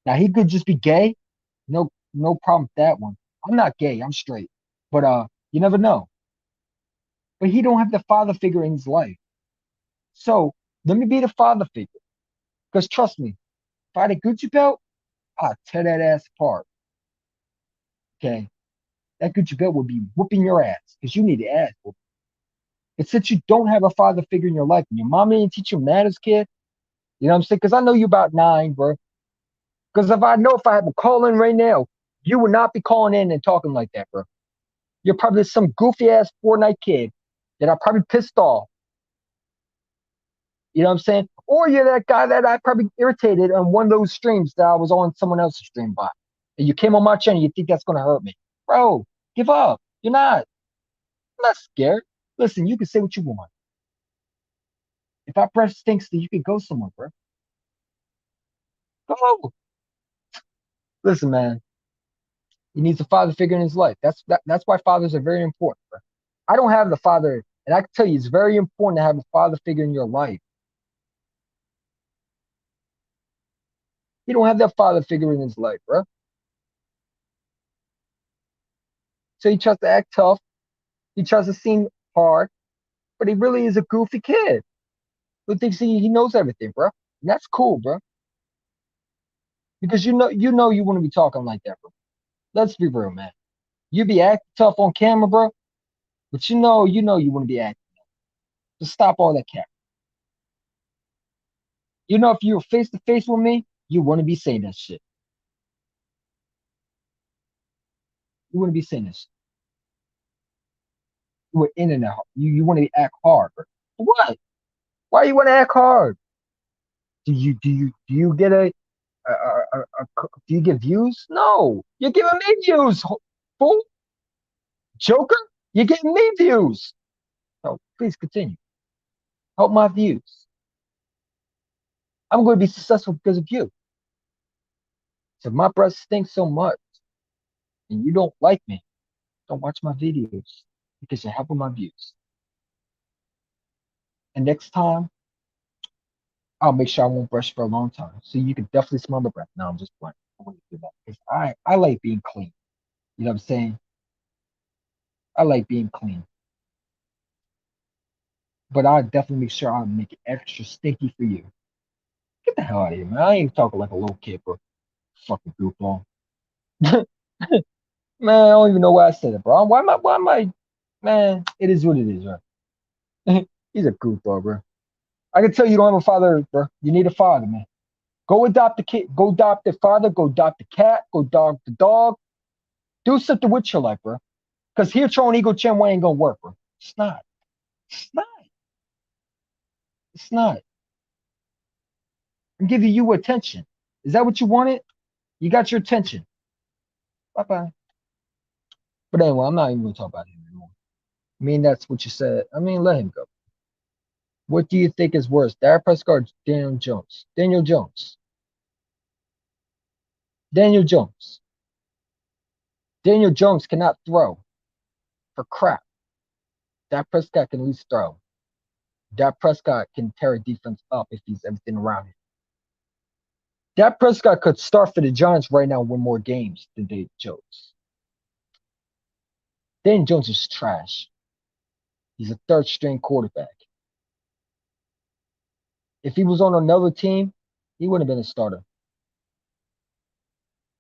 Now he could just be gay. No problem with that one. I'm not gay, I'm straight. But you never know. But he don't have the father figure in his life. So let me be the father figure. Because trust me, if I had a Gucci belt, I'd tear that ass apart. Okay. That Gucci belt would be whooping your ass because you need the ass whooping. But since you don't have a father figure in your life and your mom didn't teach you manners, kid, you know what I'm saying? Because I know you about 9, bro. Because if I had to call in right now, you would not be calling in and talking like that, bro. You're probably some goofy ass Fortnite kid that I probably pissed off. You know what I'm saying? Or you're that guy that I probably irritated on one of those streams that I was on someone else's stream by. And you came on my channel, you think that's gonna hurt me. Bro, give up. You're not. I'm not scared. Listen, you can say what you want. If I press stinks, you can go somewhere, bro. Go. Listen, man. He needs a father figure in his life. That's why fathers are very important, bro. I don't have the father, and I can tell you, it's very important to have a father figure in your life. He don't have that father figure in his life, bro. So he tries to act tough. He tries to seem hard, but he really is a goofy kid who thinks he knows everything, bro. And that's cool, bro. Because you want to be talking like that, bro. Let's be real, man. You be acting tough on camera, bro, but you want to be acting. Just stop all that cap. You know, if you're face to face with me, you want to be saying that shit. You want to be saying this. You were in and out. You want to act hard, bro. What? Why you want to act hard? Do you get do you get views? No, you're giving me views, fool. Joker, you're getting me views. So please continue. Help my views. I'm going to be successful because of you. So if my breath stinks so much and you don't like me, don't watch my videos because you're helping my views. And next time, I'll make sure I won't brush for a long time. So you can definitely smell the breath. No, I'm just playing. I want to do that because I like being clean. You know what I'm saying? I like being clean. But I'll definitely make sure I'll make it extra stinky for you. Get the hell out of here, man. I ain't talking like a little kid, bro. Fucking goofball. Man, I don't even know why I said it, bro. Why am I, man, it is what it is, right? He's a goofball, bro. I can tell you don't have a father, bro. You need a father, man. Go adopt a kid. Go adopt a father. Go adopt a cat. Go adopt the dog. Do something with your life, bro. Because here throwing Eagle Chen Way ain't gonna work, bro. It's not. It's not. It's not. I'm giving you attention. Is that what you wanted? You got your attention. Bye bye. But anyway, I'm not even gonna talk about him anymore. I mean, that's what you said. I mean, let him go. What do you think is worse, Dak Prescott or Daniel Jones? Daniel Jones. Daniel Jones. Daniel Jones cannot throw for crap. Dak Prescott can at least throw. Dak Prescott can tear a defense up if he's everything around him. Dak Prescott could start for the Giants right now and win more games than Daniel Jones. Daniel Jones is trash. He's a third string quarterback. If he was on another team, he wouldn't have been a starter.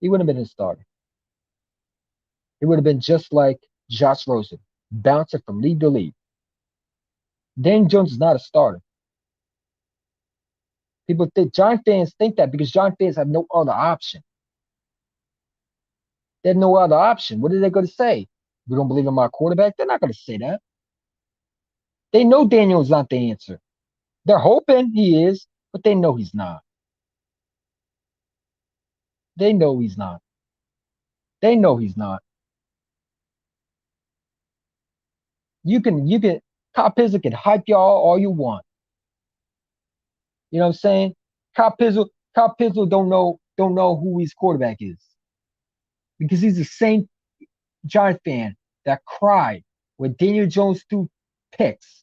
He wouldn't have been a starter. He would have been just like Josh Rosen, bouncing from league to league. Daniel Jones is not a starter. People think Giant fans think that because Giant fans have no other option. They have no other option. What are they going to say? We don't believe in my quarterback. They're not going to say that. They know Daniel's not the answer. They're hoping he is, but they know he's not. They know he's not. They know he's not. You can Kyle Pizzle can hype y'all all you want. You know what I'm saying? Kyle Pizzle don't know who his quarterback is. Because he's the same Giant fan that cried when Daniel Jones threw picks.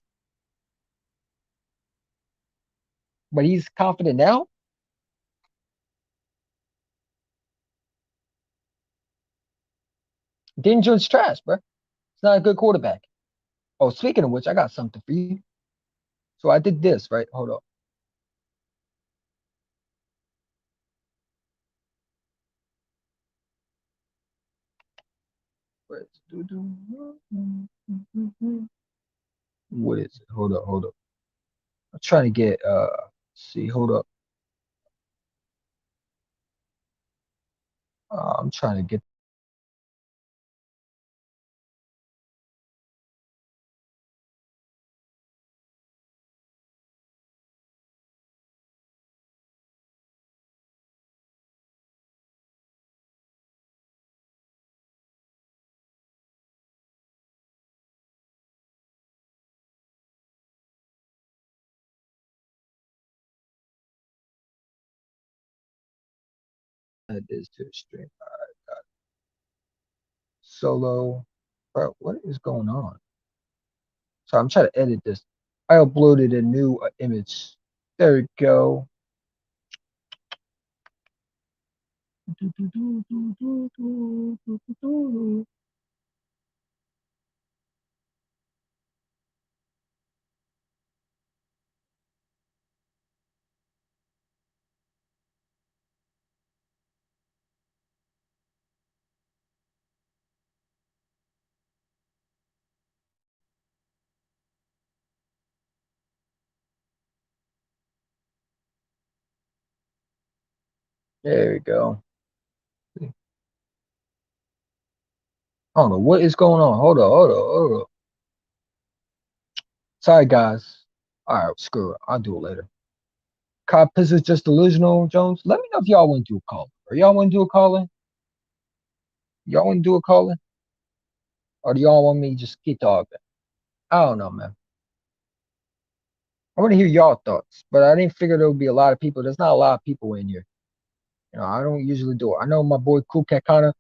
But he's confident now. Daniel Jones trash, bro. It's not a good quarterback. Oh, speaking of which, I got something for you. So I did this, right? Hold up. What is it? Hold up. I'm trying to get see, hold up. I'm trying to get this to the stream. Solo. Bro, what is going on? So I'm trying to edit this. I uploaded a new image. There we go. There we go. I don't know what is going on. Hold on. Sorry, guys. All right, screw it. I'll do it later. Cop is just delusional, Jones. Let me know if y'all want to do a call. Or y'all want to do a calling? Y'all want to do a calling? Or do y'all want me to just keep talking? I don't know, man. I want to hear y'all thoughts, but I didn't figure there would be a lot of people. There's not a lot of people in here. You know, I don't usually do it. I know my boy Cool Cat Connor.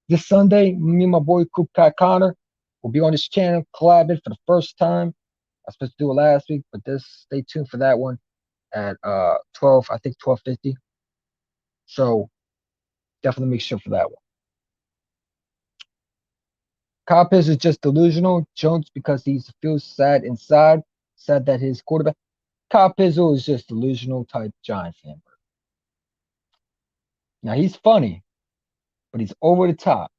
This Sunday, me and my boy Cool Cat Connor will be on this channel collabing for the first time. I was supposed to do it last week, but stay tuned for that one at 12, I think 12:50. So definitely make sure for that one. Coppice is just delusional. Jones because he feels sad inside, sad that his quarterback. Kyle Pizzle is just delusional type Giant fan. Now he's funny, but he's over the top.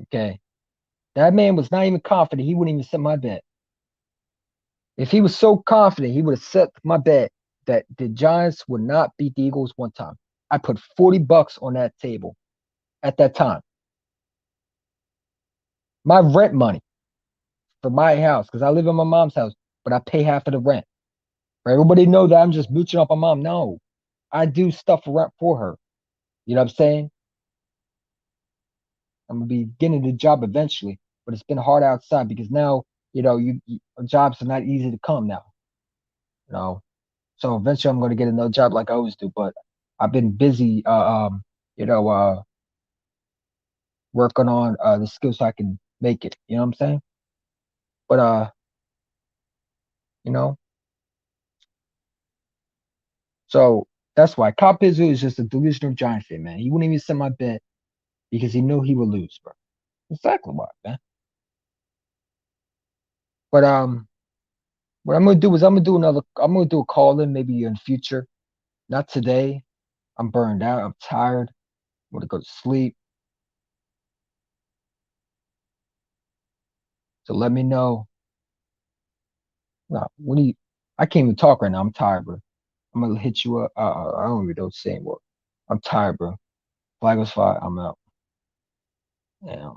Okay. That man was not even confident. He wouldn't even set my bet. If he was so confident, he would have set my bet that the Giants would not beat the Eagles one time. I put $40 on that table at that time. My rent money for my house, because I live in my mom's house, but I pay half of the rent. For everybody know that I'm just mooching off my mom. No, I do stuff for rent for her. You know what I'm saying? I'm gonna be getting the job eventually, but it's been hard outside because now jobs are not easy to come now. You know, so eventually I'm gonna get another job like I always do. But I've been busy, you know, working on the skills so I can make it. You know what I'm saying? But you know, so that's why Kyle Pizzu is just a delusional Giant fan, man. He wouldn't even send my bet because he knew he would lose, bro. Exactly why, man. But What I'm gonna do is I'm gonna do a call in maybe in future. Not today. I'm burned out. I'm tired. I'm gonna go to sleep. So let me know. No, what do you? I can't even talk right now. I'm tired, bro. I'm gonna hit you up. I don't even know what to say anymore. I'm tired, bro. Flag was fire. I'm out. Yeah.